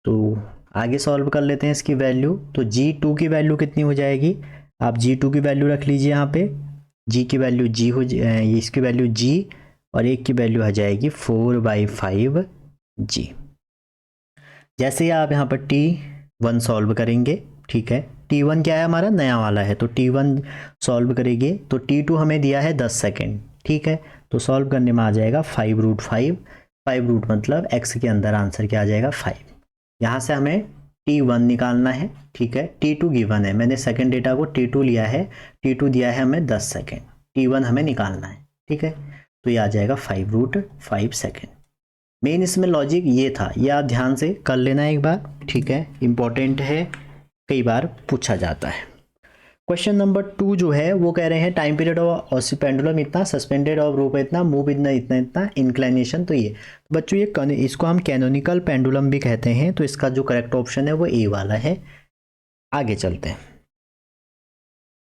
तो आगे सॉल्व कर लेते हैं इसकी वैल्यू। तो G2 की वैल्यू कितनी हो जाएगी, आप G2 की वैल्यू रख लीजिए यहाँ पे, G की वैल्यू G हो, इसकी वैल्यू G, और एक की वैल्यू आ जाएगी 4/5G। जैसे ही आप यहाँ पर T1 सॉल्व करेंगे, ठीक है, T1 क्या है हमारा, नया वाला है, तो T1 सॉल्व करेंगे तो T2 हमें दिया है 10 सेकेंड। ठीक है, तो सॉल्व करने में आ जाएगा 5√5, 5 मतलब x के अंदर आंसर क्या आ जाएगा 5। यहाँ से हमें T1 निकालना है। ठीक है, T2 गिवन है, मैंने सेकंड डेटा को T2 लिया है, T2 दिया है हमें 10 सेकेंड, T1 हमें निकालना है। ठीक है, तो ये आ जाएगा 5√5 सेकेंड। मेन इसमें लॉजिक ये था, ये आप ध्यान से कर लेना एक बार। ठीक है, इंपॉर्टेंट है, कई बार पूछा जाता है। क्वेश्चन नंबर 2 जो है वो कह रहे हैं टाइम पीरियड ऑफ पेंडुलम इतना, सस्पेंडेड ऑफ रोप इतना, मूव इतना इंक्लाइनेशन। तो ये बच्चों ये इसको हम कैनोनिकल पेंडुलम भी कहते हैं, तो इसका जो करेक्ट ऑप्शन है वो ए वाला है। आगे चलते हैं,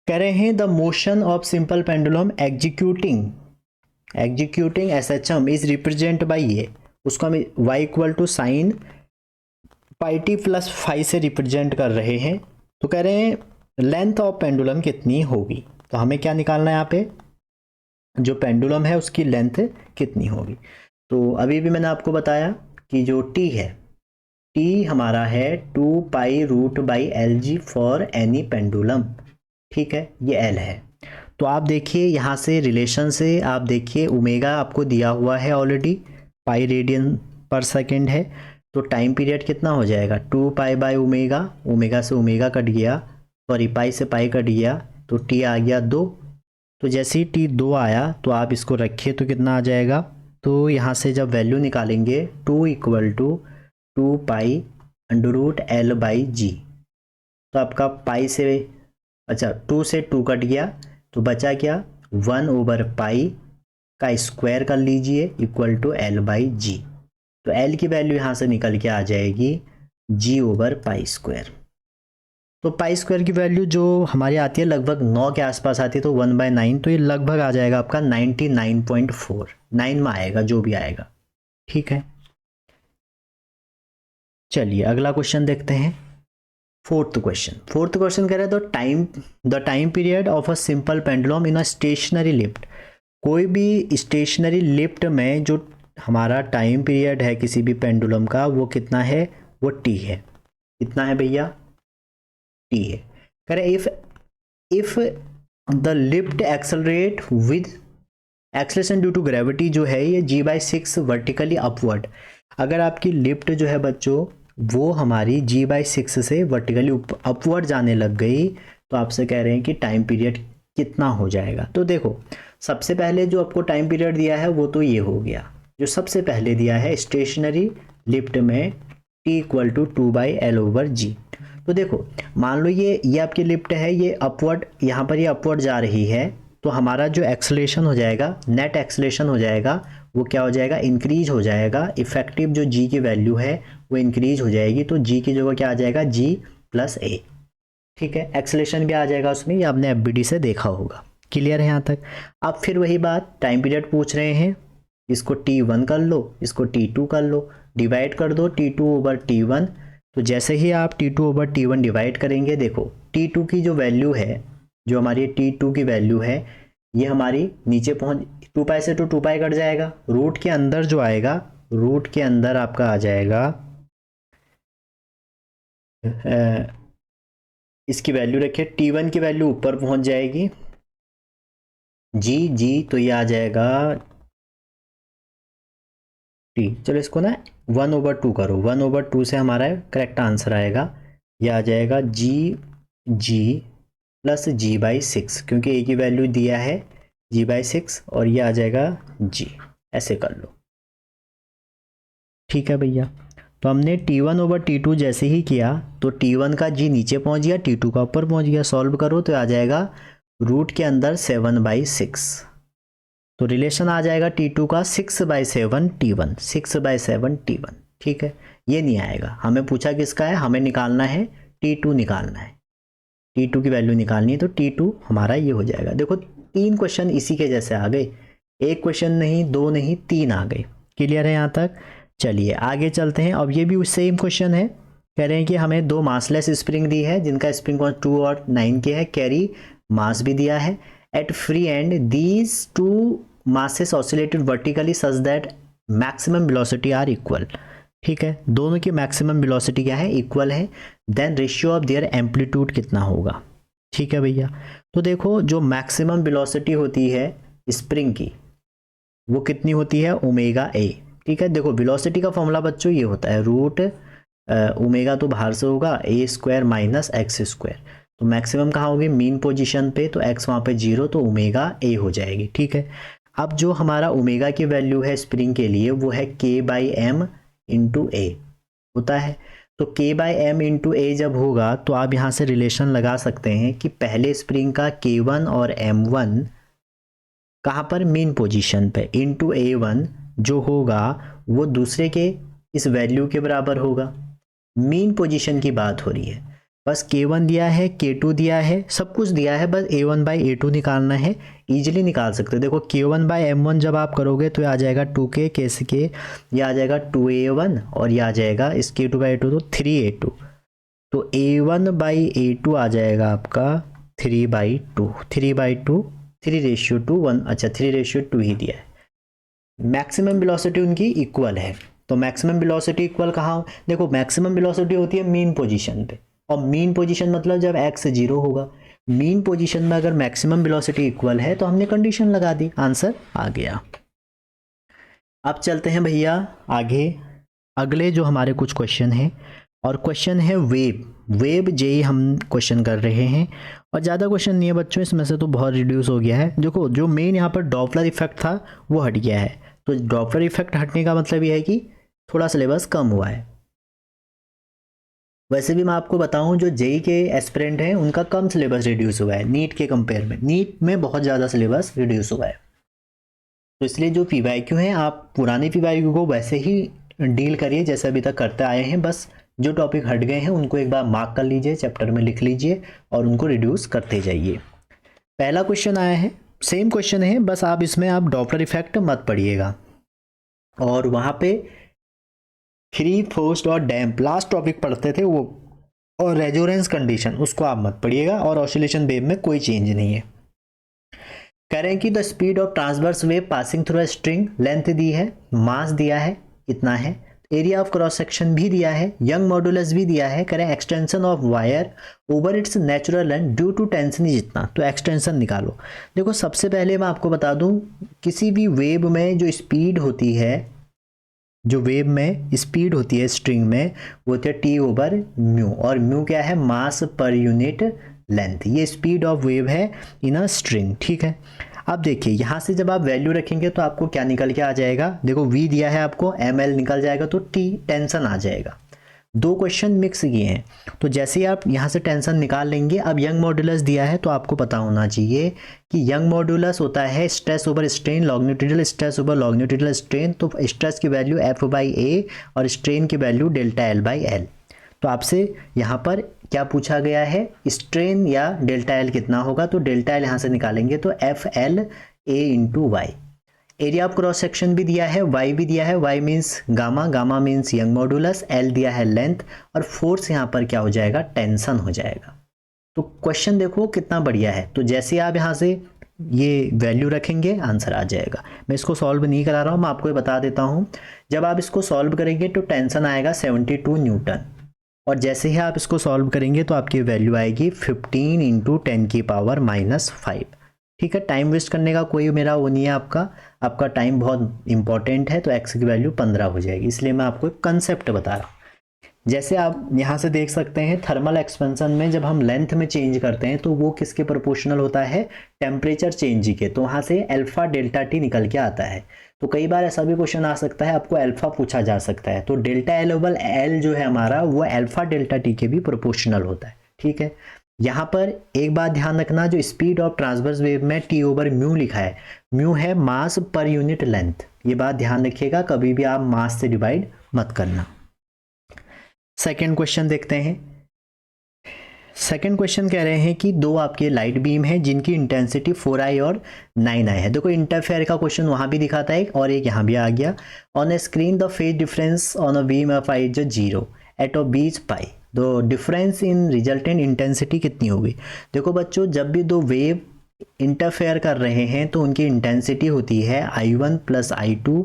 कह रहे हैं the motion of simple pendulum executing SHM is represent by ये, उसको हम y equal to sine πt plus five से रिप्रेजेंट कर रहे हैं। तो कह रहे हैं लेंथ ऑफ पेंडुलम कितनी होगी, तो हमें क्या निकालना है यहाँ पे, जो पेंडुलम है उसकी लेंथ कितनी होगी। तो अभी भी मैंने आपको बताया कि जो t है, t हमारा है 2π√/Lg फॉर एनी पेंडुलम। ठीक है, ये L है। तो आप देखिए यहाँ से रिलेशन से आप देखिए ओमेगा आपको दिया हुआ है ऑलरेडी, पाई रेडियन पर सेकेंड है, तो टाइम पीरियड कितना हो जाएगा 2π/ओमेगा, ओमेगा से ओमेगा कट गया, सॉरी पाई से पाई कट गया, तो टी आ गया 2। तो जैसे ही टी 2 आया तो आप इसको रखिए तो कितना आ जाएगा, तो यहाँ से जब वैल्यू निकालेंगे 2 equal to 2 pi under root l by g, तो आपका पाई से अच्छा 2 से 2 कट गया तो बचा क्या 1 ओवर पाई का स्क्वायर कर लीजिए equal to L by g. तो एल की वैल्यू यहाँ से निकल के आ जाएगी जी ओवर पाई स्क्वायर। तो पाई स्क्वायर की वैल्यू जो हमारी आती है लगभग 9 के आसपास आती है, तो 1/9, तो ये लगभग आ जाएगा आपका 99.4, 9 में आएगा जो भी आएगा। ठीक है, चलिए अगला क्वेश्चन देखते हैं। फोर्थ क्वेश्चन कह रहा है the time period of a simple pendulum in a stationary lift. कोई भी स्टेशनरी लिफ्ट में जो हमारा टाइम पीरियड है किसी भी पेंडुलम का वो कितना है, वो टी है। कितना है भैया, टी है। कह रहे if the lift accelerate with acceleration due to gravity जो है ये g/6 वर्टिकली अपवर्ड। अगर आपकी लिफ्ट जो है बच्चों वो हमारी g/6 से वर्टिकली अपवर्ड जाने लग गई तो आपसे कह रहे हैं कि टाइम पीरियड कितना हो जाएगा। तो देखो सबसे पहले जो आपको टाइम पीरियड दिया है वो तो ये हो गया, जो सबसे पहले दिया है स्टेशनरी लिफ्ट में t इक्वल टू 2/L/g। तो देखो मान लो ये आपकी लिफ्ट है, ये अपवर्ड यहाँ पर ये अपवर्ड जा रही है, तो हमारा जो एक्सेलरेशन हो जाएगा, नेट एक्सेलरेशन हो जाएगा, वो क्या हो जाएगा, इंक्रीज हो जाएगा। इफेक्टिव जो g की वैल्यू है वो इंक्रीज हो जाएगी, तो g की जगह क्या आ जाएगा, g प्लस a। ठीक है, एक्सेलरेशन भी आ जाएगा उसमें, ये आपने FBD से देखा होगा। क्लियर है यहाँ तक। अब फिर वही बात, टाइम पीरियड पूछ रहे हैं, इसको T1 कर लो, इसको T2 कर लो, डिवाइड कर दो T2 ओवर T1। तो जैसे ही आप T2 ओवर T1 डिवाइड करेंगे, देखो T2 की जो वैल्यू है, जो हमारी T2 की वैल्यू है ये हमारी नीचे पहुंच 2 पाई से 2 पाई कट जाएगा, रूट के अंदर जो आएगा, रूट के अंदर आपका आ जाएगा इसकी वैल्यू रखिए, T1 की वैल्यू ऊपर पहुंच जाएगी जी, तो ये आ जाएगा T। चलो इसको ना 1/2 करो, 1/2 से हमारा करेक्ट आंसर आएगा, ये आ जाएगा जी प्लस g/6, क्योंकि a की वैल्यू दिया है g/6 और ये आ जाएगा g। ऐसे कर लो। ठीक है भैया, तो हमने T1 ओवर T2 जैसे ही किया तो T1 का g नीचे पहुंच गया, T2 का ऊपर पहुंच गया। सॉल्व करो तो आ जाएगा रूट के अंदर 7/6, तो रिलेशन आ जाएगा T2 का 6/7 T1, 6/7 T1। ठीक है, ये नहीं आएगा, हमें पूछा किसका है, हमें निकालना है T2 निकालना है, T2 की वैल्यू निकालनी है, तो T2 हमारा ये हो जाएगा। देखो 3 क्वेश्चन इसी के जैसे आ गए, एक क्वेश्चन नहीं, 2 नहीं, 3 आ गए। क्लियर है यहाँ तक। चलिए आगे चलते हैं। अब ये भी सेम क्वेश्चन है, कह रहे हैं कि हमें 2 मासलेस स्प्रिंग दी है जिनका स्प्रिंग कॉन्स्ट 2 और 9 के है, कैरी मास भी दिया है। At free end these 2 masses oscillated vertically such that maximum velocity are equal। ठीक है, दोनों की मैक्सिमम वेलोसिटी क्या है, इक्वल है। Then ratio of their amplitude कितना होगा। ठीक है भैया, तो देखो जो मैक्सिमम वेलोसिटी होती है स्प्रिंग की वो कितनी होती है, ओमेगा ए। ठीक है, देखो वेलोसिटी का फॉर्मूला बच्चों ये होता है रूट ओमेगा तो बाहर से होगा ए स्क्वायर माइनस एक्स स्क्वायर, तो मैक्सिमम कहाँ होगी, मीन पोजीशन पे, तो एक्स वहाँ पे 0, तो ओमेगा ए हो जाएगी। ठीक है, अब जो हमारा ओमेगा की वैल्यू है स्प्रिंग के लिए वो है k/m इंटू ए होता है। तो k/m इंटू ए जब होगा तो आप यहाँ से रिलेशन लगा सकते हैं कि पहले स्प्रिंग का k1 और m1 कहाँ पर, मीन पोजीशन पे, इंटू a1 जो होगा वो दूसरे के इस वैल्यू के बराबर होगा। मीन पोजीशन की बात हो रही है, बस k1 दिया है, k2 दिया है, सब कुछ दिया है, बस a1/a2 निकालना है। इजीली निकाल सकते हो। देखो k1/m1 जब आप करोगे तो ये आ जाएगा 2k, k ये आ जाएगा 2a1 और ये आ जाएगा इस k2/a2 तो 3a2, तो a1/a2 आ जाएगा आपका 3/2, 3/2 अच्छा 3/2 ही दिया है। मैक्सिमम वेलोसिटी उनकी इक्वल है, तो मैक्सिमम वेलोसिटी इक्वल कहाँ, देखो मैक्सिमम वेलोसिटी होती है मीन पोजीशन पे, और मीन पोजीशन मतलब जब x 0 होगा। मीन पोजीशन में अगर मैक्सिमम वेलोसिटी इक्वल है तो हमने कंडीशन लगा दी, आंसर आ गया। अब चलते हैं भैया आगे, अगले जो हमारे कुछ क्वेश्चन हैं, और क्वेश्चन है वेब जेई हम क्वेश्चन कर रहे हैं, और ज़्यादा क्वेश्चन नहीं है बच्चों, इसमें से तो बहुत रिड्यूस हो गया है। देखो जो मेन यहाँ पर डॉपलर इफेक्ट था वो हट गया है, तो डॉपलर इफेक्ट हटने का मतलब ये है कि थोड़ा सिलेबस कम हुआ है। वैसे भी मैं आपको बताऊं, जो जेई के एस्पिरेंट हैं उनका कम सिलेबस रिड्यूस हुआ है नीट के कंपेयर में, नीट में बहुत ज़्यादा सिलेबस रिड्यूस हुआ है। तो इसलिए जो पीवाईक्यू हैं आप पुराने पीवाईक्यू को वैसे ही डील करिए जैसे अभी तक करते आए हैं, बस जो टॉपिक हट गए हैं उनको एक बार मार्क कर लीजिए, चैप्टर में लिख लीजिए और उनको रिड्यूस करते जाइए। पहला क्वेश्चन आया है, सेम क्वेश्चन है, बस आप इसमें आप डॉपलर इफेक्ट मत पढ़िएगा, और वहाँ पे फ्री फोर्स्ड और डैम्प लास्ट टॉपिक पढ़ते थे वो, और रेजोनेंस कंडीशन उसको आप मत पढ़िएगा, और ऑसिलेशन वेव में कोई चेंज नहीं है। कह रहे हैं कि the speed of transverse wave passing through a string, length दी है, मास दिया है कितना है, एरिया ऑफ क्रॉस सेक्शन भी दिया है, यंग मॉडुलस भी दिया है, करें extension of wire over its natural length due to tension जितना, तो एक्सटेंशन निकालो। देखो सबसे पहले मैं आपको बता दूं, किसी भी वेव में जो स्पीड होती है, जो वेव में स्पीड होती है स्ट्रिंग में, वो होती है टी ओवर म्यू, और म्यू क्या है, मास पर यूनिट लेंथ, ये स्पीड ऑफ वेव है इन अ स्ट्रिंग। ठीक है, अब देखिए यहाँ से जब आप वैल्यू रखेंगे तो आपको क्या निकल के आ जाएगा, देखो v दिया है आपको, ml निकल जाएगा, तो t टेंशन आ जाएगा। दो क्वेश्चन मिक्स किए हैं, तो जैसे ही आप यहाँ से टेंशन निकाल लेंगे, अब यंग मॉडुलस दिया है तो आपको पता होना चाहिए कि यंग मॉडुलस होता है stress over strain, longitudinal stress over longitudinal strain, तो स्ट्रेस की वैल्यू F/A और स्ट्रेन की वैल्यू Δl/L। तो आपसे यहाँ पर क्या पूछा गया है, स्ट्रेन या Δl कितना होगा, तो Δl यहाँ से निकालेंगे तो FLA × y। Area of cross section भी दिया है, y भी दिया है, y means gamma, gamma means young modulus, l दिया है लेंथ, और फोर्स यहाँ पर क्या हो जाएगा, टेंशन हो जाएगा। तो क्वेश्चन देखो कितना बढ़िया है, तो जैसे आप यहाँ से ये वैल्यू रखेंगे आंसर आ जाएगा। मैं इसको सॉल्व नहीं करा रहा हूँ, मैं आपको बता देता हूँ। जब आप इसको सॉल्व करेंगे तो टेंशन आएगा 72 न्यूटन, और जैसे ही आप इसको सॉल्व करेंगे तो आपकी वैल्यू आएगी 15 × 10⁻⁵। ठीक है, टाइम वेस्ट करने का कोई मेरा वो नहीं है, आपका टाइम बहुत इंपॉर्टेंट है, तो x की वैल्यू 15 हो जाएगी, इसलिए मैं आपको एक कंसेप्ट बता रहा हूँ। जैसे आप यहाँ से देख सकते हैं, थर्मल एक्सपेंशन में जब हम लेंथ में चेंज करते हैं तो वो किसके प्रोपोर्शनल होता है, टेम्परेचर चेंज के, तो वहाँ से अल्फा डेल्टा टी निकल के आता है। तो कई बार ऐसा भी क्वेश्चन आ सकता है, आपको अल्फा पूछा जा सकता है, तो Δl/L जो है हमारा, वो अल्फा डेल्टा टी के भी प्रोपोर्शनल होता है। ठीक है, यहाँ पर एक बात ध्यान रखना, जो स्पीड ऑफ ट्रांसवर्स वेव में टी ओवर म्यू लिखा है, म्यू है मास पर यूनिट लेंथ, ये बात ध्यान रखिएगा, कभी भी आप मास से डिवाइड मत करना। सेकेंड क्वेश्चन देखते हैं। सेकेंड क्वेश्चन कह रहे हैं कि दो आपके लाइट बीम है जिनकी इंटेंसिटी 4i और 9i है। देखो इंटरफेयर का क्वेश्चन वहां भी दिखाता है और एक यहाँ भी आ गया। On a screen the phase difference on a beam of i is 0 at of b is pi, दो डिफरेंस इन रिजल्टेंट इंटेंसिटी कितनी होगी। देखो बच्चों, जब भी दो वेव इंटरफेयर कर रहे हैं तो उनकी इंटेंसिटी होती है i1 + i2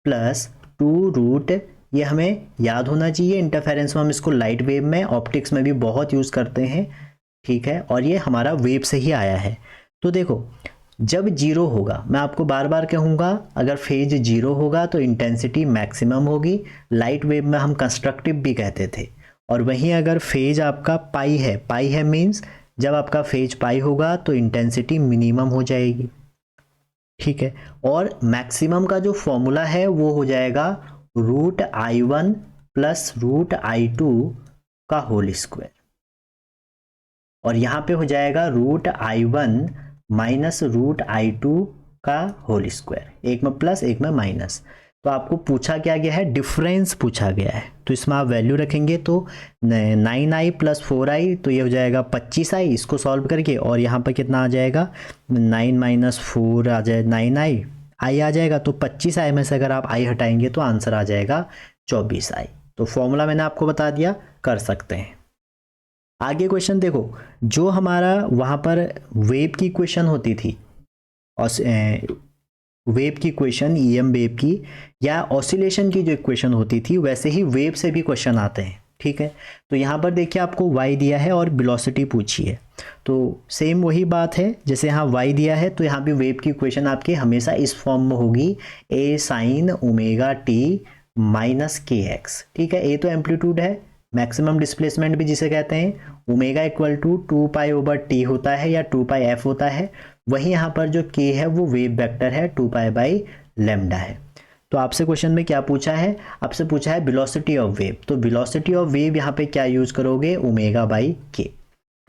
+ 2√, ये हमें याद होना चाहिए। इंटरफेरेंस में हम इसको लाइट वेव में, ऑप्टिक्स में भी बहुत यूज़ करते हैं। ठीक है, और ये हमारा वेव से ही आया है। तो देखो जब 0 होगा, मैं आपको बार बार कहूँगा, अगर फेज 0 होगा तो इंटेंसिटी मैक्सिमम होगी। लाइट वेव में हम कंस्ट्रक्टिव भी कहते थे। और वहीं अगर फेज आपका पाई है मीन्स जब आपका फेज पाई होगा तो इंटेंसिटी मिनिमम हो जाएगी। ठीक है, और मैक्सिमम का जो फॉर्मूला है वो हो जाएगा √i1 + √i2 का होल स्क्वायर, और यहाँ पे हो जाएगा √i1 - √i2 का होल स्क्वायर, एक में प्लस एक में माइनस। तो आपको पूछा क्या गया है, डिफरेंस पूछा गया है, तो इसमें आप वैल्यू रखेंगे तो 9i + 4i, तो ये हो जाएगा 25i इसको सॉल्व करके, और यहाँ पर कितना आ जाएगा 9 - 4 आ जाए 9i, आई आ जाएगा, तो 25i में से अगर आप आई हटाएंगे तो आंसर आ जाएगा 24i। तो फॉर्मूला मैंने आपको बता दिया, कर सकते हैं। आगे क्वेश्चन देखो, जो हमारा वहाँ पर वेव की इक्वेशन होती थी, वेव की इक्वेशन EM वेव की या ऑसिलेशन की जो इक्वेशन होती थी, वैसे ही वेव से भी क्वेश्चन आते हैं। ठीक है, तो यहाँ पर देखिए आपको y दिया है और वेलोसिटी पूछी है, तो सेम वही बात है, जैसे यहाँ y दिया है तो यहाँ भी वेव की इक्वेशन आपकी हमेशा इस फॉर्म में होगी, a sin ω t - kx। ठीक है, a तो एम्पलीट्यूड है, मैक्सिमम डिस्प्लेसमेंट भी जिसे कहते हैं, ओमेगा इक्वल टू 2π/t होता है या 2πf होता है। वहीं यहाँ पर जो k है वो वेव वेक्टर है, 2π/λ है। तो आपसे क्वेश्चन में क्या पूछा है, आपसे पूछा है वेलोसिटी ऑफ वेव, तो वेलोसिटी ऑफ वेव यहाँ पे क्या यूज करोगे, ω/k।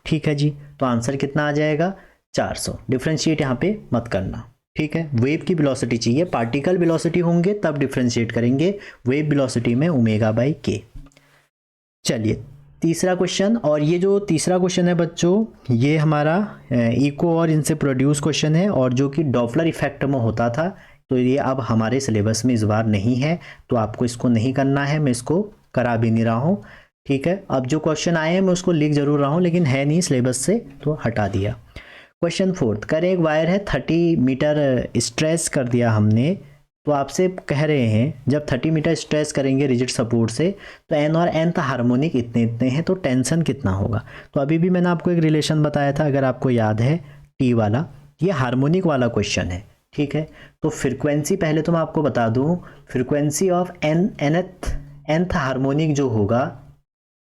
ठीक है जी, तो आंसर कितना आ जाएगा 400। डिफरेंशिएट यहाँ पे मत करना, ठीक है। वेव की वेलोसिटी चाहिए, पार्टिकल वेलोसिटी होंगे तब डिफरेंशिएट करेंगे, वेव वेलोसिटी में ω/k। चलिए तीसरा क्वेश्चन, और ये जो तीसरा क्वेश्चन है बच्चों ये हमारा इको और इनसे प्रोड्यूस क्वेश्चन है, और जो कि डॉपलर इफेक्ट में होता था, तो ये अब हमारे सिलेबस में इस बार नहीं है, तो आपको इसको नहीं करना है, मैं इसको करा भी नहीं रहा हूँ, ठीक है। अब जो क्वेश्चन आए हैं मैं उसको लिख जरूर रहा हूँ, लेकिन है नहीं सिलेबस से तो हटा दिया। क्वेश्चन 4, करें एक वायर है 30 मीटर स्ट्रेच कर दिया हमने, तो आपसे कह रहे हैं जब 30 मीटर स्ट्रेच करेंगे रिजिड सपोर्ट से, तो एन और nth हार्मोनिक इतने इतने हैं, तो टेंशन कितना होगा। तो अभी भी मैंने आपको एक रिलेशन बताया था, अगर आपको याद है, टी वाला, ये हार्मोनिक वाला क्वेश्चन है, ठीक है। तो फ्रीक्वेंसी पहले तो मैं आपको बता दूं, फ्रीक्वेंसी ऑफ nth हार्मोनिक जो होगा,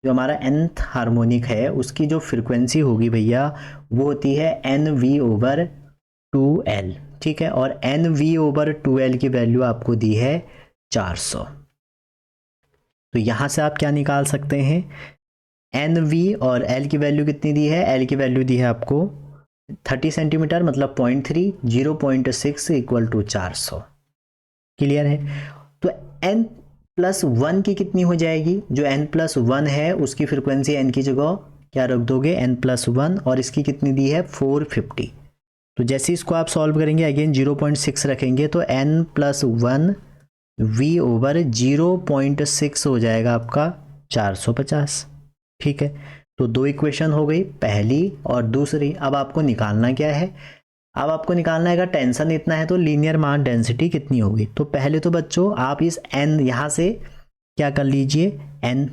जो हमारा nth हार्मोनिक है उसकी जो फ्रीक्वेंसी होगी भैया वो होती है NV/2L, ठीक है। और NV/2L की वैल्यू आपको दी है 400। तो यहां से आप क्या निकाल सकते हैं, NV और L की वैल्यू कितनी दी है, L की वैल्यू दी है आपको 30 सेंटीमीटर मतलब 0.3, 0.6 इक्वल टू 400। क्लियर है। तो n+1 की कितनी हो जाएगी, जो n+1 है उसकी फ्रीक्वेंसी n की जगह क्या रख दोगे, n+1, और इसकी कितनी दी है 450। तो जैसे इसको आप सॉल्व करेंगे अगेन 0.6 रखेंगे, तो n+1 V/0.6 हो जाएगा आपका 450, ठीक है। तो दो इक्वेशन हो गई, पहली और दूसरी। अब आपको निकालना क्या है, अब आपको निकालना है अगर टेंशन इतना है तो लीनियर मास डेंसिटी कितनी होगी। तो पहले तो बच्चों आप इस n यहाँ से क्या कर लीजिए, n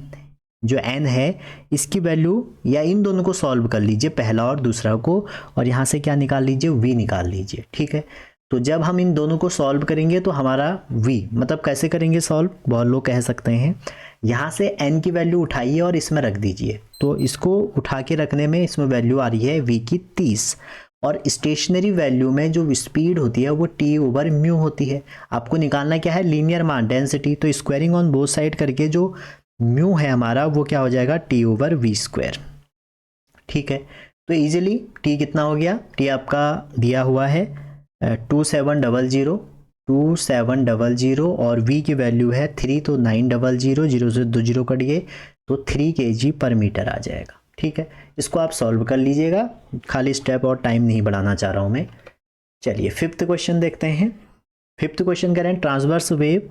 जो n है इसकी वैल्यू या इन दोनों को सॉल्व कर लीजिए, पहला और दूसरा को, और यहाँ से क्या निकाल लीजिए, v निकाल लीजिए, ठीक है। तो जब हम इन दोनों को सॉल्व करेंगे तो हमारा v, मतलब कैसे करेंगे सॉल्व, बहुत लोग कह सकते हैं, यहाँ से n की वैल्यू उठाइए और इसमें रख दीजिए। तो इसको उठा के रखने में इसमें वैल्यू आ रही है v की 30, और स्टेशनरी वैल्यू में जो स्पीड होती है वो T/μ होती है। आपको निकालना क्या है, लीनियर मास डेंसिटी। तो स्क्वायरिंग ऑन बोथ साइड करके जो म्यू है हमारा वो क्या हो जाएगा, T/v², ठीक है। तो इजीली T कितना हो गया, T आपका दिया हुआ है 2700 और V की वैल्यू है 3, तो 900, 0 से 2 0 कट गए, तो 3 kg/मीटर आ जाएगा, ठीक है। इसको आप सॉल्व कर लीजिएगा, खाली स्टेप और टाइम नहीं बढ़ाना चाह रहा हूं मैं। चलिए फिफ्थ क्वेश्चन देखते हैं। फिफ्थ क्वेश्चन कह रहे हैं ट्रांसवर्स वेव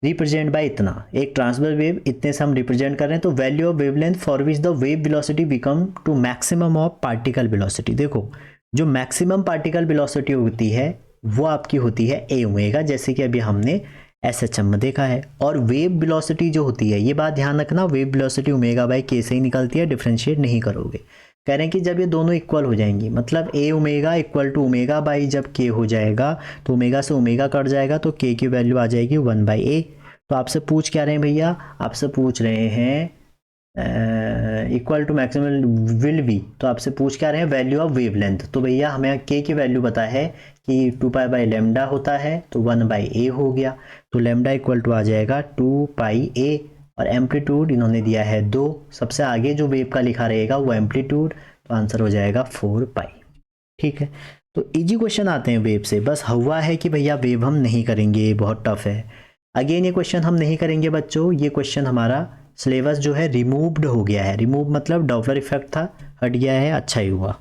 रिप्रेजेंट बाय इतना, एक ट्रांसवर्स वेव इतने से हम रिप्रेजेंट कर रहे हैं, तो value of wavelength for which the wave velocity become to maximum of particle velocity. देखो जो मैक्सिमम पार्टिकल वेलोसिटी होती है वो आपकी होती है a⍵, जैसे कि अभी हमने SHM में देखा है। और वेव वेलोसिटी जो होती है, ये बात ध्यान रखना, वेव वेलोसिटी ω/k से ही निकलती है, डिफरेंशिएट नहीं करोगे। कह रहे हैं कि जब ये दोनों इक्वल हो जाएंगी, मतलब a⍵ इक्वल टू ω/ जब k हो जाएगा तो ω से ω कट जाएगा, तो k की वैल्यू आ जाएगी 1/a। तो आपसे पूछ क्या रहे हैं भैया, आपसे पूछ रहे हैं equal to maximum will be, तो आपसे पूछ क्या रहे हैं, वैल्यू ऑफ वेवलेंथ। तो भैया हमें k की वैल्यू पता है कि 2π/λ होता है, तो 1/a हो गया, तो λ इक्वल टू आ जाएगा 2πa, और एम्पलीट्यूड इन्होंने दिया है 2, सबसे आगे जो वेव का लिखा रहेगा वो एम्पलीट्यूड, तो आंसर हो जाएगा 4π, ठीक है। तो इजी क्वेश्चन आते हैं वेव से, बस हुआ है कि भैया वेव हम नहीं करेंगे, बहुत टफ है। अगेन ये क्वेश्चन हम नहीं करेंगे बच्चों, ये क्वेश्चन हमारा सिलेबस जो है रिमूव्ड हो गया है, रिमूव मतलब डॉपलर इफेक्ट था, हट गया है, अच्छा ही हुआ।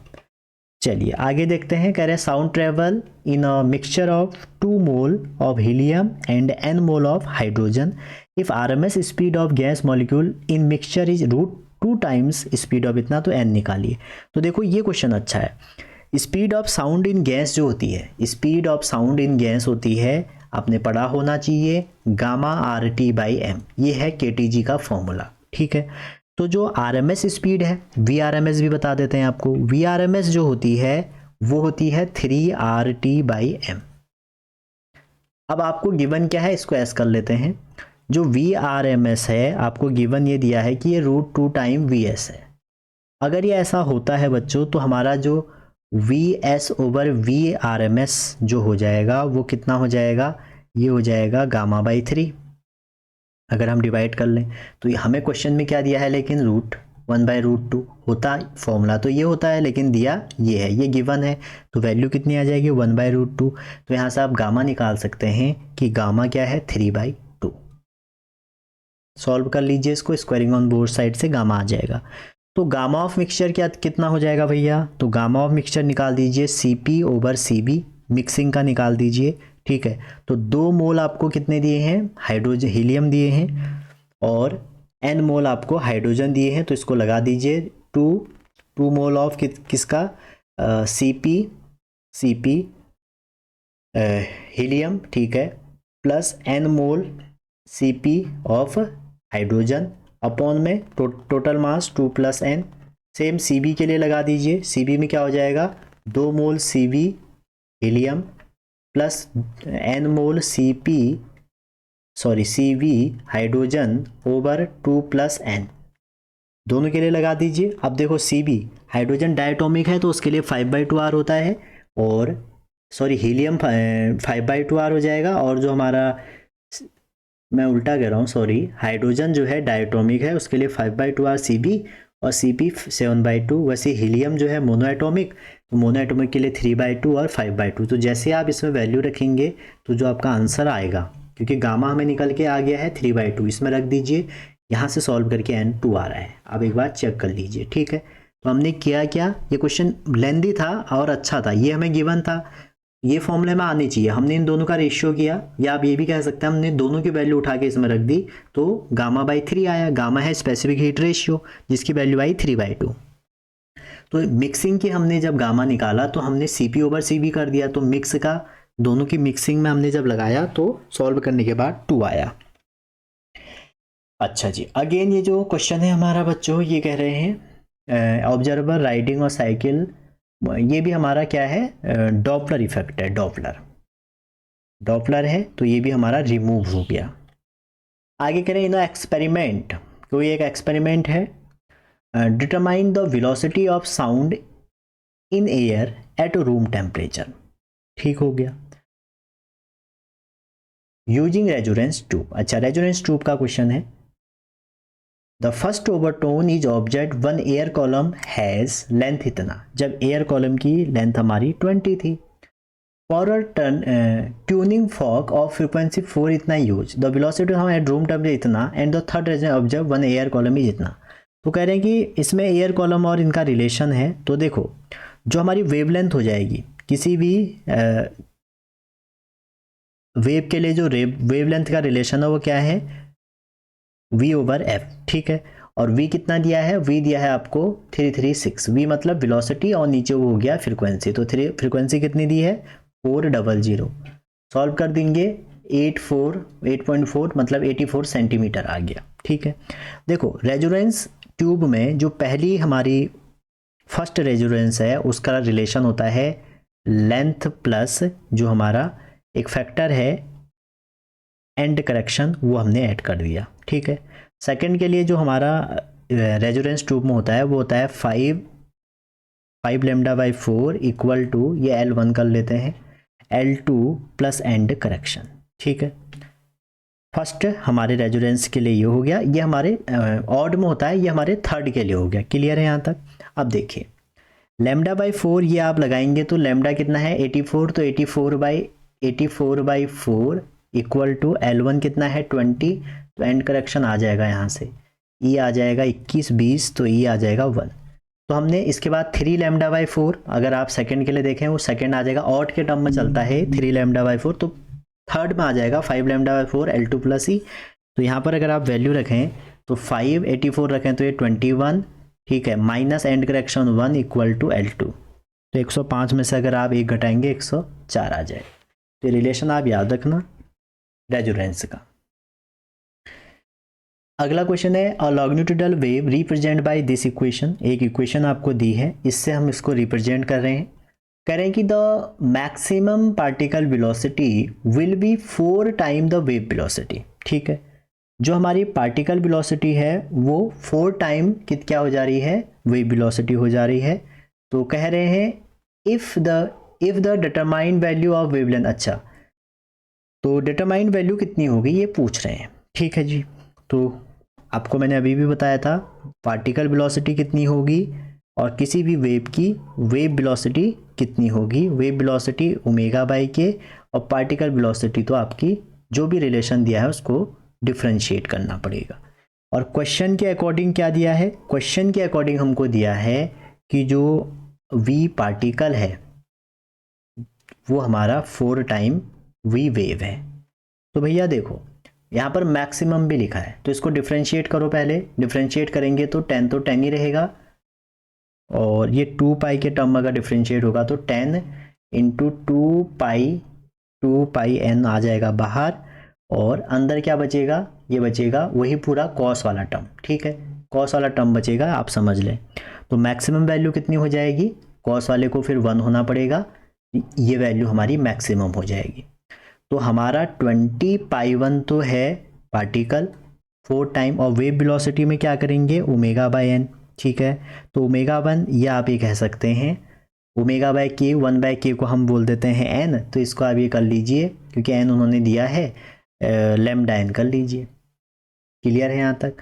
चलिए आगे देखते हैं। कह रहे हैं sound travel in a mixture of 2 mole of helium and n mole of hydrogen if RMS speed of gas molecule in mixture is √2 times speed of इतना, तो n निकालिए। तो देखो ये क्वेश्चन अच्छा है। Speed of sound in gas जो होती है, speed of sound in gas होती है, आपने पढ़ा होना चाहिए, γ/RT/m, ये है kTg का फॉर्मूला, ठीक है। तो जो RMS स्पीड है, VRMS भी बता देते हैं आपको, VRMS जो होती है वो होती है 3RT/m। अब आपको गिवन क्या है, इसको ऐसे कर लेते हैं, जो VRMS है आपको गिवन ये दिया है कि ये √2 टाइम VS है। अगर ये ऐसा होता है बच्चों तो हमारा जो VS ओवर VRMS जो हो जाएगा वो कितना हो जाएगा, ये हो जाएगा γ/3 अगर हम डिवाइड कर लें तो हमें क्वेश्चन में क्या दिया है, लेकिन √1/√2 होता फॉर्मूला तो ये होता है, लेकिन दिया ये है, ये गिवन है तो वैल्यू कितनी आ जाएगी 1/√2। तो यहाँ से आप गामा निकाल सकते हैं कि गामा क्या है 3/2। सॉल्व कर लीजिए इसको, स्क्वायरिंग ऑन बोथ साइड से गामा आ जाएगा। तो गामा ऑफ मिक्सचर क्या कितना हो जाएगा भैया, तो गामा ऑफ मिक्सचर निकाल दीजिए CP/CB, मिक्सिंग का निकाल दीजिए, ठीक है। तो 2 मोल आपको कितने दिए हैं, हाइड्रोजन हीलियम दिए हैं और n मोल आपको हाइड्रोजन दिए हैं, तो इसको लगा दीजिए 2 मोल ऑफ किसका CP हीलियम, ठीक है, plus n mole CP of hydrogen upon में total mass 2 + n। Same CB के लिए लगा दीजिए, CB में क्या हो जाएगा 2 मोल CB हीलियम प्लस n मोल CV हाइड्रोजन ओवर 2 + n, दोनों के लिए लगा दीजिए। अब देखो CB हाइड्रोजन डायटोमिक है तो उसके लिए 5/2R होता है, और हीलियम 5/2R हो जाएगा, और जो हमारा, मैं उल्टा कह रहा हूँ सॉरी, हाइड्रोजन जो है डायटोमिक है उसके लिए 5/2R CB और CP 7/2। वैसे हीलियम जो है मोनोएटोमिक, तो मोनोएटोमिक के लिए 3/2 और 5/2। तो जैसे आप इसमें वैल्यू रखेंगे तो जो आपका आंसर आएगा, क्योंकि गामा हमें निकल के आ गया है 3/2, इसमें रख दीजिए, यहाँ से सॉल्व करके n2 आ रहा है। अब एक बार चेक कर लीजिए, ठीक है। तो हमने किया क्या, ये क्वेश्चन लेंदी था और अच्छा था, ये हमें गिवन था, ये फॉर्मूले में आनी चाहिए, हमने इन दोनों का रेशियो किया, या आप ये भी कह सकते हैं हमने दोनों की वैल्यू उठा के इसमें रख दी तो γ/3 आया। गामा है स्पेसिफिक हीट रेशियो जिसकी वैल्यू आई 3/2। तो मिक्सिंग की हमने जब गामा निकाला तो हमने CP/CB कर दिया, तो मिक्स का दोनों की मिक्सिंग में हमने जब लगाया तो सॉल्व करने के बाद 2 आया। अच्छा जी, अगेन ये जो क्वेश्चन है हमारा बच्चों, ये कह रहे हैं ऑब्जर्वर राइडिंग और साइकिल, ये भी हमारा क्या है डॉपलर इफेक्ट है, डॉपलर है, तो ये भी हमारा रिमूव हो गया। आगे करें इन एक्सपेरिमेंट, कोई एक एक्सपेरिमेंट है, determine the velocity of sound in air at room temperature, ठीक हो गया, यूजिंग रेजोनेंस ट्यूब। अच्छा, रेजोनेंस ट्यूब का क्वेश्चन है, the first overtone is object one air column has length इतना, जब एयर कॉलम की लेंथ हमारी 20 थी, for a tuning fork of frequency 4 इतना यूज, द वेलोसिटी हम एट रूम टेम्परेचर इतना, and the third resonance object one air column is इतना। तो कह रहे हैं कि इसमें एयर कॉलम और इनका रिलेशन है। तो देखो जो हमारी वेवलेंथ हो जाएगी किसी भी वेव के लिए, जो वेवलेंथ का रिलेशन है वो क्या है V/F, ठीक है। और V कितना दिया है, V दिया है आपको 336, V मतलब वेलोसिटी और नीचे वो हो गया फ्रीक्वेंसी, तो फ्रीक्वेंसी कितनी दी है 400। सॉल्व कर देंगे 8.4 मतलब 84 सेंटीमीटर आ गया, ठीक है। देखो रेजोनेंस ट्यूब में जो पहली हमारी फर्स्ट रेजोनेंस है उसका रिलेशन होता है लेंथ प्लस जो हमारा एक फैक्टर है एंड करेक्शन, वो हमने ऐड कर दिया, ठीक है। सेकंड के लिए जो हमारा रेजोनेंस ट्यूब में होता है वो होता है 5 λ/4 इक्वल टू, ये L1 कर लेते हैं, L2 प्लस एंड करेक्शन, ठीक है। फर्स्ट हमारे रेजोनेंस के लिए ये हो गया, ये हमारे ऑड में होता है, ये हमारे थर्ड के लिए हो गया। क्लियर है यहाँ तक। अब देखिए λ/4 ये आप लगाएंगे तो लैम्डा कितना है 84, तो 84/4 इक्वल टू L1 कितना है 20, तो एंड करेक्शन आ जाएगा यहाँ से, E आ जाएगा 21 20, तो E आ जाएगा 1। तो हमने इसके बाद 3 λ/4, अगर आप सेकंड के लिए देखें वो सेकंड आ जाएगा, ऑड के टर्म में चलता है 3 λ/4, तो थर्ड में आ जाएगा 5 λ/4 L2 प्लस E। तो यहाँ पर अगर आप वैल्यू रखें तो 5 84 रखें तो ये 21, ठीक है, minus and correction 1 equal to L2, तो 105 में से अगर आप 1 घटाएंगे 104 आ जाए। तो रिलेशन आप याद रखना रेजोनेंस का। अगला क्वेश्चन है a longitudinal wave represent by this equation, एक इक्वेशन आपको दी है, इससे हम इसको रिप्रेजेंट कर रहे हैं। कह रहे हैं कि the maximum particle velocity will be 4 time the wave velocity, ठीक है। जो हमारी पार्टिकल वेलोसिटी है वो 4 टाइम क्या हो जा रही है, वेव वेलोसिटी हो जा रही है। तो कह रहे हैं if the determined value of wavelength, अच्छा तो डिटरमाइंड वैल्यू कितनी होगी ये पूछ रहे हैं, ठीक है जी। तो आपको मैंने अभी भी बताया था पार्टिकल वेलोसिटी कितनी होगी और किसी भी वेव की वेव वेलोसिटी कितनी होगी। वेव वेलोसिटी ओमेगा बाई के और पार्टिकल वेलोसिटी तो आपकी जो भी रिलेशन दिया है उसको डिफरेंशिएट करना पड़ेगा। और क्वेश्चन के अकॉर्डिंग क्या दिया है, क्वेश्चन के अकॉर्डिंग हमको दिया है कि जो वी पार्टिकल है वो हमारा 4 टाइम वी वेव है। तो भैया देखो यहाँ पर मैक्सिमम भी लिखा है तो इसको डिफरेंशिएट करो, पहले डिफरेंशिएट करेंगे तो 10 तो 10 ही रहेगा और ये 2 पाई के टर्म अगर डिफरेंशिएट होगा तो 10 इंटू 2 पाई n आ जाएगा बाहर और अंदर क्या बचेगा, ये बचेगा वही पूरा कॉस वाला टर्म, ठीक है कॉस वाला टर्म बचेगा, आप समझ लें। तो मैक्सिमम वैल्यू कितनी हो जाएगी, कॉस वाले को फिर 1 होना पड़ेगा, ये वैल्यू हमारी मैक्सिमम हो जाएगी। तो हमारा 20 पाई 1 तो है पार्टिकल 4 टाइम और वेव वेलोसिटी में क्या करेंगे ओमेगा बाय एन, ठीक है। तो ओमेगा 1 ये आप ये कह सकते हैं ओमेगा बाय के, 1 बाय के को हम बोल देते हैं एन, तो इसको आप ये कर लीजिए क्योंकि एन उन्होंने दिया है, लैम्डा एन कर लीजिए। क्लियर है यहाँ तक।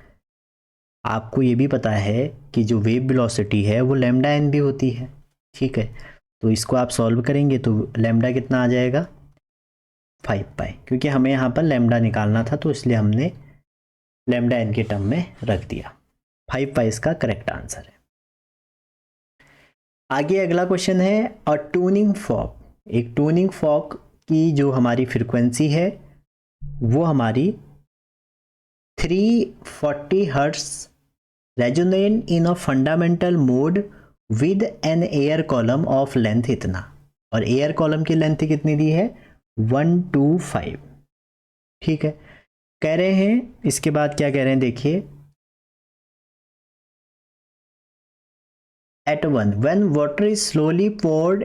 आपको ये भी पता है कि जो वेव वेलोसिटी है वो लैम्डा एन भी होती है, ठीक है। तो इसको आप सॉल्व करेंगे तो लैम्डा कितना आ जाएगा 5 पाई, क्योंकि हमें यहाँ पर लैम्डा निकालना था तो इसलिए हमने लैम्डा एन के टर्म में रख दिया। 5 पाई इसका करेक्ट आंसर है। आगे अगला क्वेश्चन है अ ट्यूनिंग फॉक, एक ट्यूनिंग फॉक की जो हमारी फ्रीक्वेंसी है वो हमारी 340 hertz resonate in a fundamental mode with an air column of length इतना, और एयर कॉलम की लेंथ कितनी दी है 125, ठीक है। कह रहे हैं इसके बाद क्या कह रहे हैं देखिए, at 1 when water is slowly poured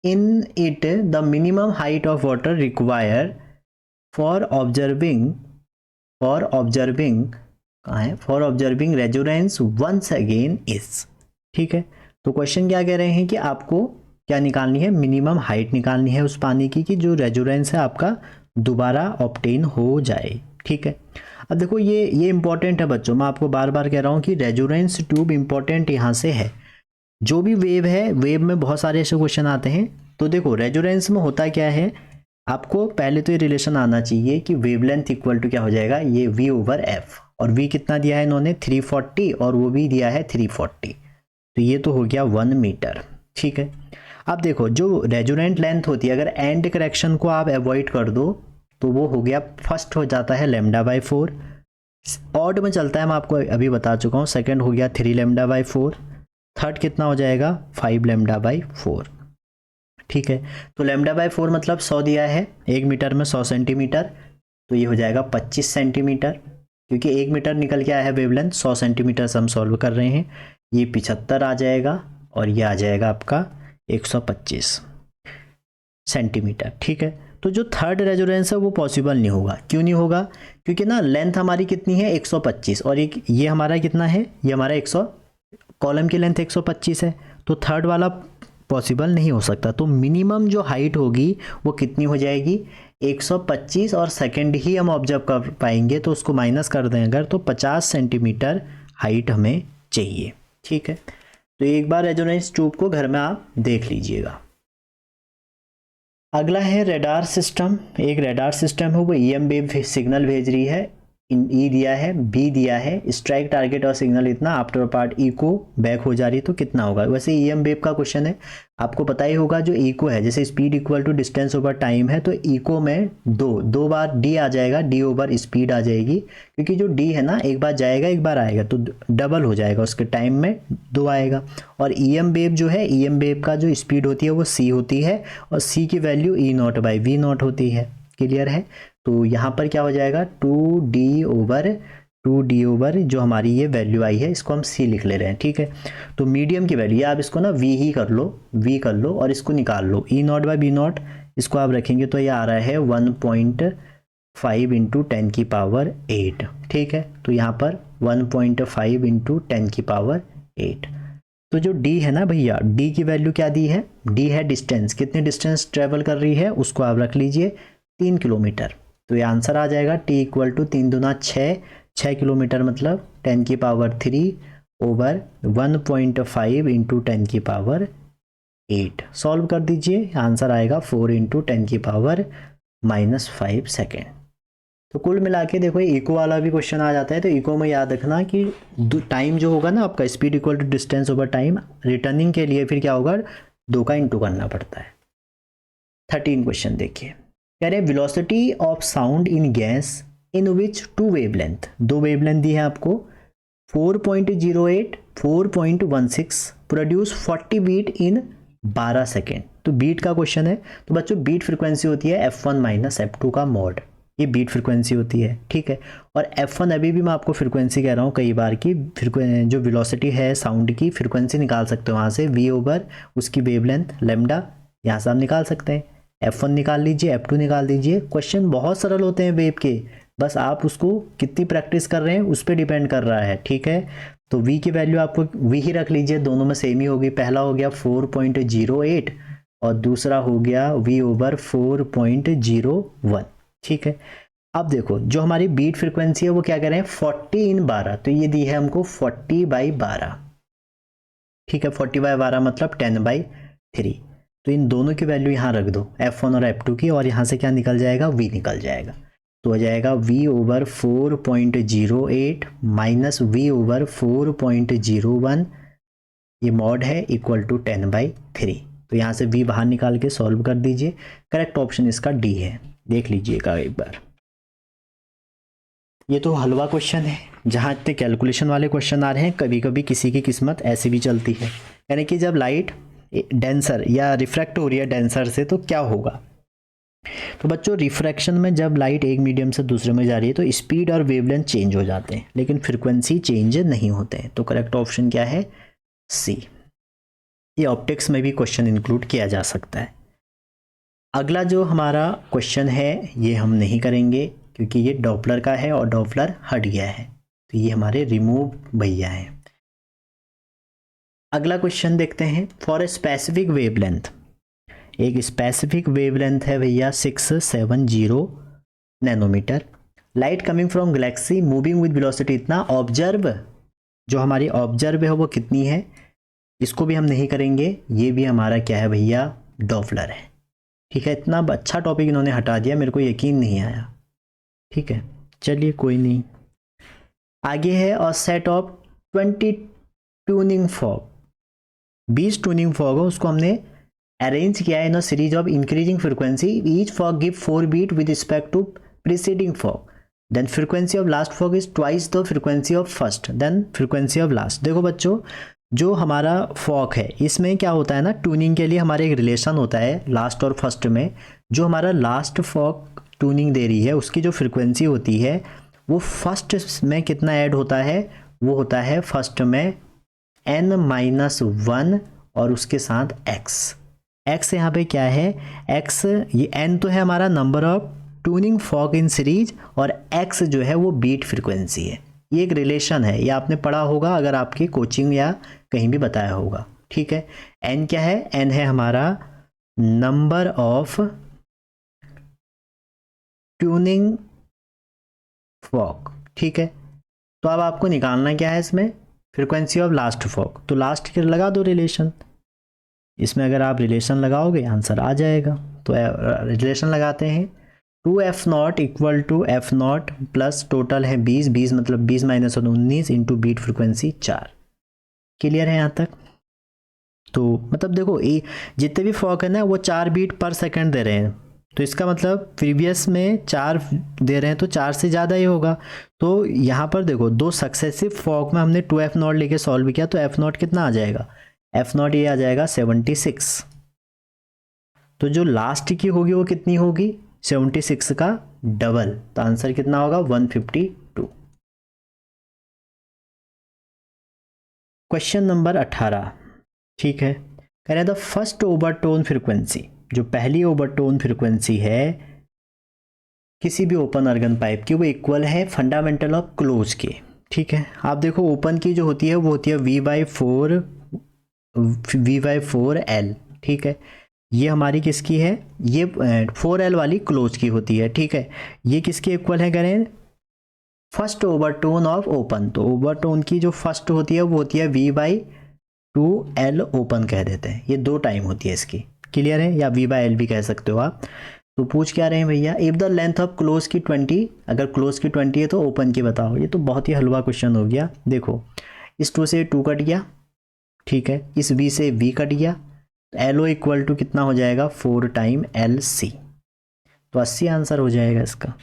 in it the minimum height of water required for observing कहाँ है for observing resonance once again is, ठीक है। तो क्वेश्चन क्या कह रहे हैं कि आपको क्या निकालनी है, मिनिमम हाइट निकालनी है उस पानी की कि जो रेजोनेंस है आपका दोबारा ऑब्टेन हो जाए, ठीक है। अब देखो ये इंपॉर्टेंट है बच्चों, मैं आपको बार बार कह रहा हूँ कि रेजोनेंस ट्यूब इंपॉर्टेंट यहाँ से है। जो भी वेव है, वेव में बहुत सारे ऐसे क्वेश्चन आते हैं। तो देखो रेजोनेंस में होता क्या है, आपको पहले तो ये रिलेशन आना चाहिए कि वेवलेंथ इक्वल टू क्या हो जाएगा, ये v ओवर एफ, और v कितना दिया है इन्होंने 340 और वो भी दिया है 340, तो ये तो हो गया 1 मीटर, ठीक है। अब देखो जो रेजोनेंट लेंथ होती है अगर एंड करेक्शन को आप अवॉइड कर दो तो वो हो गया, फर्स्ट हो जाता है लैम्डा बाई 4, ऑड में चलता है मैं आपको अभी बता चुका हूँ, सेकंड हो गया 3 लैम्डा बाई 4, थर्ड कितना हो जाएगा 5 लैम्डा बाई 4, ठीक है। तो लैम्डा बाई 4 मतलब 100 दिया है, 1 मीटर में 100 सेंटीमीटर, तो ये हो जाएगा 25 सेंटीमीटर, क्योंकि 1 मीटर निकल के आया है वेवलेंथ, 100 सेंटीमीटर से हम सॉल्व कर रहे हैं, ये 75 आ जाएगा और ये आ जाएगा आपका 125 सेंटीमीटर, ठीक है। तो जो थर्ड रेजोनेंस है वो पॉसिबल नहीं होगा, क्यों नहीं होगा, क्योंकि ना लेंथ हमारी कितनी है 125 और एक ये हमारा कितना है, ये हमारा 100, कॉलम की लेंथ 125 है, तो थर्ड वाला पॉसिबल नहीं हो सकता। तो मिनिमम जो हाइट होगी वो कितनी हो जाएगी 125, और सेकंड ही हम ऑब्जर्व कर पाएंगे तो उसको माइनस कर दें अगर, तो 50 सेंटीमीटर हाइट हमें चाहिए, ठीक है। तो एक बार रेजोनेंस ट्यूब को घर में आप देख लीजिएगा। अगला है रेडार सिस्टम, एक रेडार सिस्टम है वो ईएम वेव सिग्नल भेज रही है, ई दिया है, बी दिया है, स्ट्राइक टारगेट और सिग्नल इतना, आफ्टर पार्ट इको बैक हो जा रही है तो कितना होगा। वैसे ईएम वेव का क्वेश्चन है, आपको पता ही होगा जो इको है, जैसे speed equal to distance over time है, तो इको में दो बार डी आ जाएगा, डी ओवर स्पीड आ जाएगी, क्योंकि जो डी है ना एक बार जाएगा एक बार आएगा तो डबल हो जाएगा, उसके टाइम में 2 आएगा। और ईएम वेव जो है, ईएम वेव का जो स्पीड होती है वो सी होती है और सी की value E naught by V naught होती है, क्लियर है। तो यहाँ पर क्या हो जाएगा 2d ओवर जो हमारी ये वैल्यू आई है इसको हम c लिख ले रहे हैं, ठीक है। तो मीडियम की वैल्यू आप इसको ना v ही कर लो, v कर लो और इसको निकाल लो, e not by b not, इसको आप रखेंगे तो ये आ रहा है 5 इंटू 10 की पावर 8, ठीक है। तो यहाँ पर 1.5 इंटू 10 की पावर 8। तो जो d है ना भैया, d की वैल्यू क्या दी है, d है डिस्टेंस, कितनी डिस्टेंस ट्रेवल कर रही है उसको आप रख लीजिए 3 किलोमीटर। तो ये आंसर आ जाएगा t इक्वल टू 3 दूना 6 किलोमीटर मतलब 10 की पावर 3 ओवर 1.5 इंटू 10 की पावर 8। सॉल्व कर दीजिए, आंसर आएगा 4 इंटू 10 की पावर -5 सेकेंड। तो कुल मिला के देखो इको वाला भी क्वेश्चन आ जाता है, तो इको में याद रखना कि टाइम जो होगा ना आपका, speed equal to distance over time, returning के लिए फिर क्या होगा, 2 का इंटू करना पड़ता है। 13 क्वेश्चन देखिए, कह रहे velocity of sound in gas in which 2 wavelength, 2 wavelength दी है आपको, 4.08 4.16 प्रोड्यूस 40 बीट इन 12 सेकेंड। तो बीट का क्वेश्चन है, तो बच्चों बीट फ्रिक्वेंसी होती है f1 माइनस f2 का मॉड, ये बीट फ्रिक्वेंसी होती है, ठीक है। और f1 अभी भी मैं आपको फ्रिक्वेंसी कह रहा हूँ कई बार की, जो वेलोसिटी है साउंड की फ्रिक्वेंसी निकाल सकते हो वहाँ से, v ओवर उसकी वेवलेंथ लेमडा, यहाँ से आप निकाल सकते हैं। f1 निकाल लीजिए, f2 निकाल दीजिए। क्वेश्चन बहुत सरल होते हैं वेव के, बस आप उसको कितनी प्रैक्टिस कर रहे हैं उस पर डिपेंड कर रहा है, ठीक है। तो v की वैल्यू आपको v ही रख लीजिए, दोनों में सेम ही होगी। पहला हो गया 4.08 और दूसरा हो गया v ओवर 4.01, ठीक है। अब देखो जो हमारी बीट फ्रिक्वेंसी है वो क्या कह रहे हैं 40 इन 12, तो ये दी है हमको 40/12, ठीक है। 40/12 मतलब 10/3। तो इन दोनों की वैल्यू यहाँ रख दो, f1 और f2 की, और यहाँ से क्या निकल जाएगा, v निकल जाएगा। तो हो जाएगा v over 4.08 minus v over 4.01, ये मॉड है, इक्वल टू 10/3। तो यहाँ से v बाहर निकाल के सॉल्व कर दीजिए। करेक्ट ऑप्शन इसका d है, देख लीजिएगा एक बार। ये तो हलवा क्वेश्चन है, जहाँ इतने कैलकुलेशन वाले क्वेश्चन आ रहे हैं, कभी कभी किसी की किस्मत ऐसी भी चलती है। यानी कि जब लाइट डेंसर या रिफ्रैक्ट हो रही है डेंसर से तो क्या होगा, तो बच्चों रिफ्रैक्शन में जब लाइट एक मीडियम से दूसरे में जा रही है तो स्पीड और वेवलेंथ चेंज हो जाते हैं, लेकिन फ्रिक्वेंसी चेंज नहीं होते हैं। तो करेक्ट ऑप्शन क्या है, सी। ये ऑप्टिक्स में भी क्वेश्चन इंक्लूड किया जा सकता है। अगला जो हमारा क्वेश्चन है ये हम नहीं करेंगे क्योंकि ये डॉपलर का है और डॉपलर हट गया है, तो ये हमारे रिमूव भैया हैं। अगला क्वेश्चन देखते हैं, फॉर ए स्पेसिफिक वेवलेंथ, एक स्पेसिफिक वेवलेंथ है भैया 670 nanometre, light coming from galaxy moving with velocity इतना, ऑब्जर्व, जो हमारी ऑब्जर्व है वो कितनी है, इसको भी हम नहीं करेंगे। ये भी हमारा क्या है भैया, डॉपलर है, ठीक है। इतना अच्छा टॉपिक इन्होंने हटा दिया, मेरे को यकीन नहीं आया, ठीक है। चलिए कोई नहीं। आगे है a set of 20 tuning fork, 20 tuning fork है, उसको हमने अरेंज किया है in a series of increasing frequency, each fork give 4 beat with respect to preceding fork, then frequency of last fork is twice the frequency of first, then frequency of last. देखो बच्चों जो हमारा फॉग है इसमें क्या होता है ना, ट्यूनिंग के लिए हमारे एक रिलेशन होता है लास्ट और फर्स्ट में। जो हमारा लास्ट फॉग ट्यूनिंग दे रही है उसकी जो फ्रीक्वेंसी होती है वो फर्स्ट में कितना ऐड होता है, वो होता है फर्स्ट में n-1 और उसके साथ x यहाँ पे क्या है, x, ये n तो है हमारा number of tuning fog in series और x जो है वो बीट फ्रीक्वेंसी है। ये एक रिलेशन है, ये आपने पढ़ा होगा अगर आपकी कोचिंग या कहीं भी बताया होगा, ठीक है। n क्या है, n है हमारा नंबर ऑफ ट्यूनिंग फॉग, ठीक है। तो अब आपको निकालना क्या है इसमें, फ्रीक्वेंसी ऑफ लास्ट फॉग, तो लास्ट के लगा दो रिलेशन, इसमें अगर आप रिलेशन लगाओगे आंसर आ जाएगा। तो रिलेशन लगाते हैं, 2f0 equal to f0 plus total है 20, 20 मतलब 20 minus 19 into beat frequency 4। Clear है यहाँ तक। तो मतलब देखो ये जितने भी फॉग है ना वो 4 बीट पर सेकंड दे रहे हैं, तो इसका मतलब प्रीवियस में 4 दे रहे हैं तो 4 से ज़्यादा ही होगा। तो यहाँ पर देखो दो सक्सेसिव फॉग में हमने 2f0 लेके सॉल्व किया तो f0 कितना आ जाएगा, f0 ये आ जाएगा 76। तो जो लास्ट की होगी वो कितनी होगी, 76 का डबल, तो आंसर कितना होगा 152। क्वेश्चन नंबर 18, ठीक है। कह रहे हैं द फर्स्ट ओवरटोन फ्रीक्वेंसी, जो पहली ओवरटोन फ्रीक्वेंसी है किसी भी ओपन अर्गन पाइप की वो इक्वल है फंडामेंटल ऑफ क्लोज के। ठीक है, आप देखो ओपन की जो होती है वो होती है V/4 ठीक है, ये हमारी किसकी है, ये 4L वाली क्लोज की होती है। ठीक है, ये किसके इक्वल है करें, फर्स्ट ओवरटोन ऑफ ओपन। तो ओवरटोन की जो फर्स्ट होती है वो होती है V/2L ओपन कह देते हैं, ये 2 टाइम होती है इसकी। क्लियर है, या V/L भी कह सकते हो आप। तो पूछ क्या रहे हैं भैया, if the length of close की 20, अगर क्लोज की 20 है तो ओपन की बताओ। ये तो बहुत ही हलवा क्वेश्चन हो गया। देखो इस 2 से 2 कट गया, ठीक है, इस V से V कट गया, LO इक्वल टू कितना हो जाएगा 4 टाइम LC, तो 80 आंसर हो जाएगा इसका।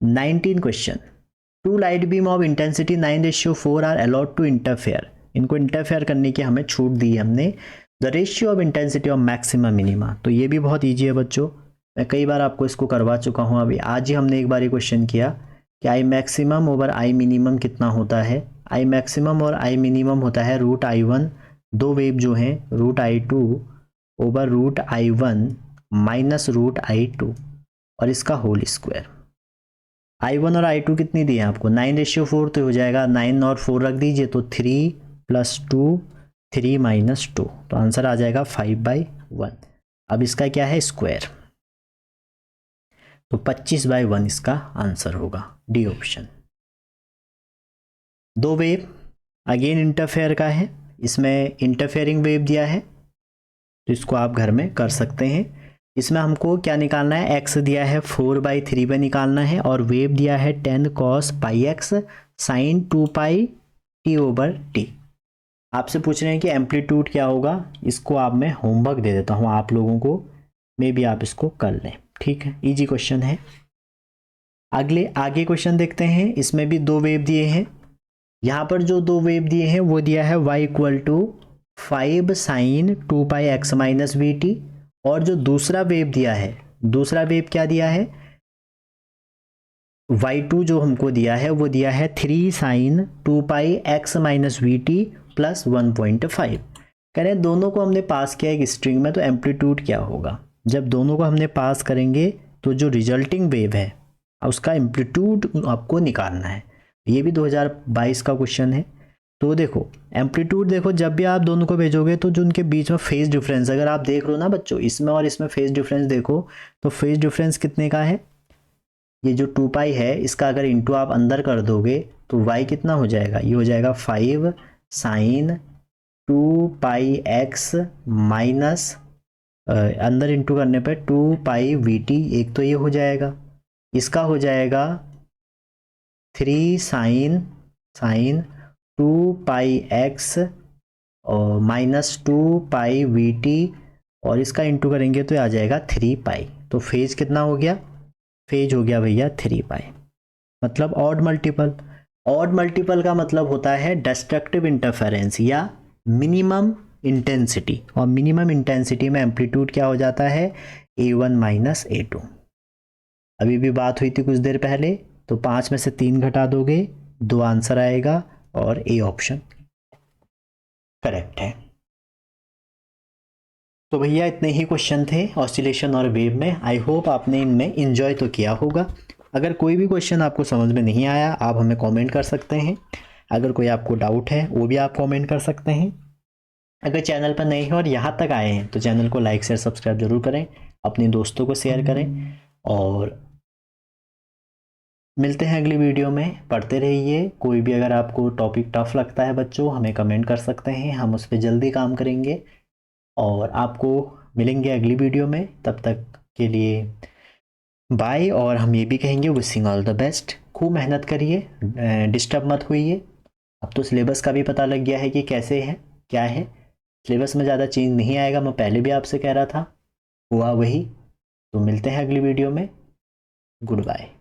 19 question, 2 light beam of intensity 9:4 are allowed to interfere. इनको इंटरफेयर करने की हमें छूट दी है हमने। The ratio of intensity of maximum minima, तो ये भी बहुत ईजी है बच्चों, मैं कई बार आपको इसको करवा चुका हूँ। अभी आज ही हमने एक बार ये क्वेश्चन किया कि I maximum over I minimum कितना होता है। आई मैक्सिमम और आई मिनिमम होता है √I1, 2 वेव जो हैं √I2 over √I1 minus √I2 और इसका होल स्क्वायर। I1 और I2 कितनी दी है आपको, 9:4, तो हो जाएगा 9 और 4 रख दीजिए तो 3 + 2 3 - 2, तो आंसर आ जाएगा 5/1। अब इसका क्या है स्क्वायर, तो 25/1 इसका आंसर होगा, D option. 2 wave again interfere का है, इसमें इंटरफेयरिंग वेव दिया है तो इसको आप घर में कर सकते हैं। इसमें हमको क्या निकालना है, x दिया है 4/3 पे निकालना है और वेव दिया है 10 cos πx sin 2πt/t। आपसे पूछ रहे हैं कि एम्पलीट्यूड क्या होगा, इसको आप मैं होमवर्क दे देता हूँ आप लोगों को, मे भी आप इसको कर लें। ठीक है, इजी क्वेश्चन है। आगे क्वेश्चन देखते हैं, इसमें भी 2 वेव दिए हैं। यहाँ पर जो 2 वेव दिए हैं वो दिया है y = 5 sin 2πx - vt, और जो दूसरा वेव दिया है, दूसरा वेव क्या दिया है, y2 जो हमको दिया है वो दिया है 3 sin 2πx - vt + 1.5। कह रहे हैं दोनों को हमने पास किया एक स्ट्रिंग में, तो एम्पलीट्यूड क्या होगा। जब दोनों को हमने पास करेंगे तो जो रिजल्टिंग वेव है उसका एम्पलीट्यूड आपको निकालना है। ये भी 2022 का क्वेश्चन है। तो देखो एम्पलीट्यूड, देखो जब भी आप दोनों को भेजोगे तो जो उनके बीच में फेज डिफरेंस, अगर आप देख लो ना बच्चों, इसमें और इसमें फेज डिफरेंस देखो, तो फेज डिफरेंस कितने का है, ये जो 2π है इसका अगर इंटू आप अंदर कर दोगे तो y कितना हो जाएगा, ये हो जाएगा 5 sin 2πx माइनस अंदर इंटू करने पे 2πvt, एक तो ये हो जाएगा, इसका हो जाएगा 3 sin 2πx और माइनस 2πvt, और इसका इंटू करेंगे तो आ जाएगा 3π। तो फेज कितना हो गया, फेज हो गया भैया 3π, मतलब ऑड मल्टीपल। ऑड मल्टीपल का मतलब होता है डिस्ट्रक्टिव इंटरफेरेंस या मिनिमम इंटेंसिटी, और मिनिमम इंटेंसिटी में एम्पलीट्यूड क्या हो जाता है, A1 - A2। अभी भी बात हुई थी कुछ देर पहले, तो 5 में से 3 घटा दोगे 2 आंसर आएगा और ए ऑप्शन करेक्ट है। तो भैया इतने ही क्वेश्चन थे ऑसिलेशन और वेव में। आई होप आपने इनमें एंजॉय तो किया होगा। अगर कोई भी क्वेश्चन आपको समझ में नहीं आया आप हमें कमेंट कर सकते हैं, अगर कोई आपको डाउट है वो भी आप कमेंट कर सकते हैं। अगर चैनल पर नए हैं और यहाँ तक आए हैं तो चैनल को लाइक शेयर सब्सक्राइब जरूर करें, अपने दोस्तों को शेयर करें, और मिलते हैं अगली वीडियो में। पढ़ते रहिए। कोई भी अगर आपको टॉपिक टफ लगता है बच्चों हमें कमेंट कर सकते हैं, हम उस पर जल्दी काम करेंगे और आपको मिलेंगे अगली वीडियो में। तब तक के लिए बाय, और हम ये भी कहेंगे विशिंग ऑल द बेस्ट। खूब मेहनत करिए, डिस्टर्ब मत होइए। अब तो सिलेबस का भी पता लग गया है कि कैसे है क्या है, सिलेबस में ज़्यादा चेंज नहीं आएगा, मैं पहले भी आपसे कह रहा था, हुआ वही। तो मिलते हैं अगली वीडियो में, गुड बाय।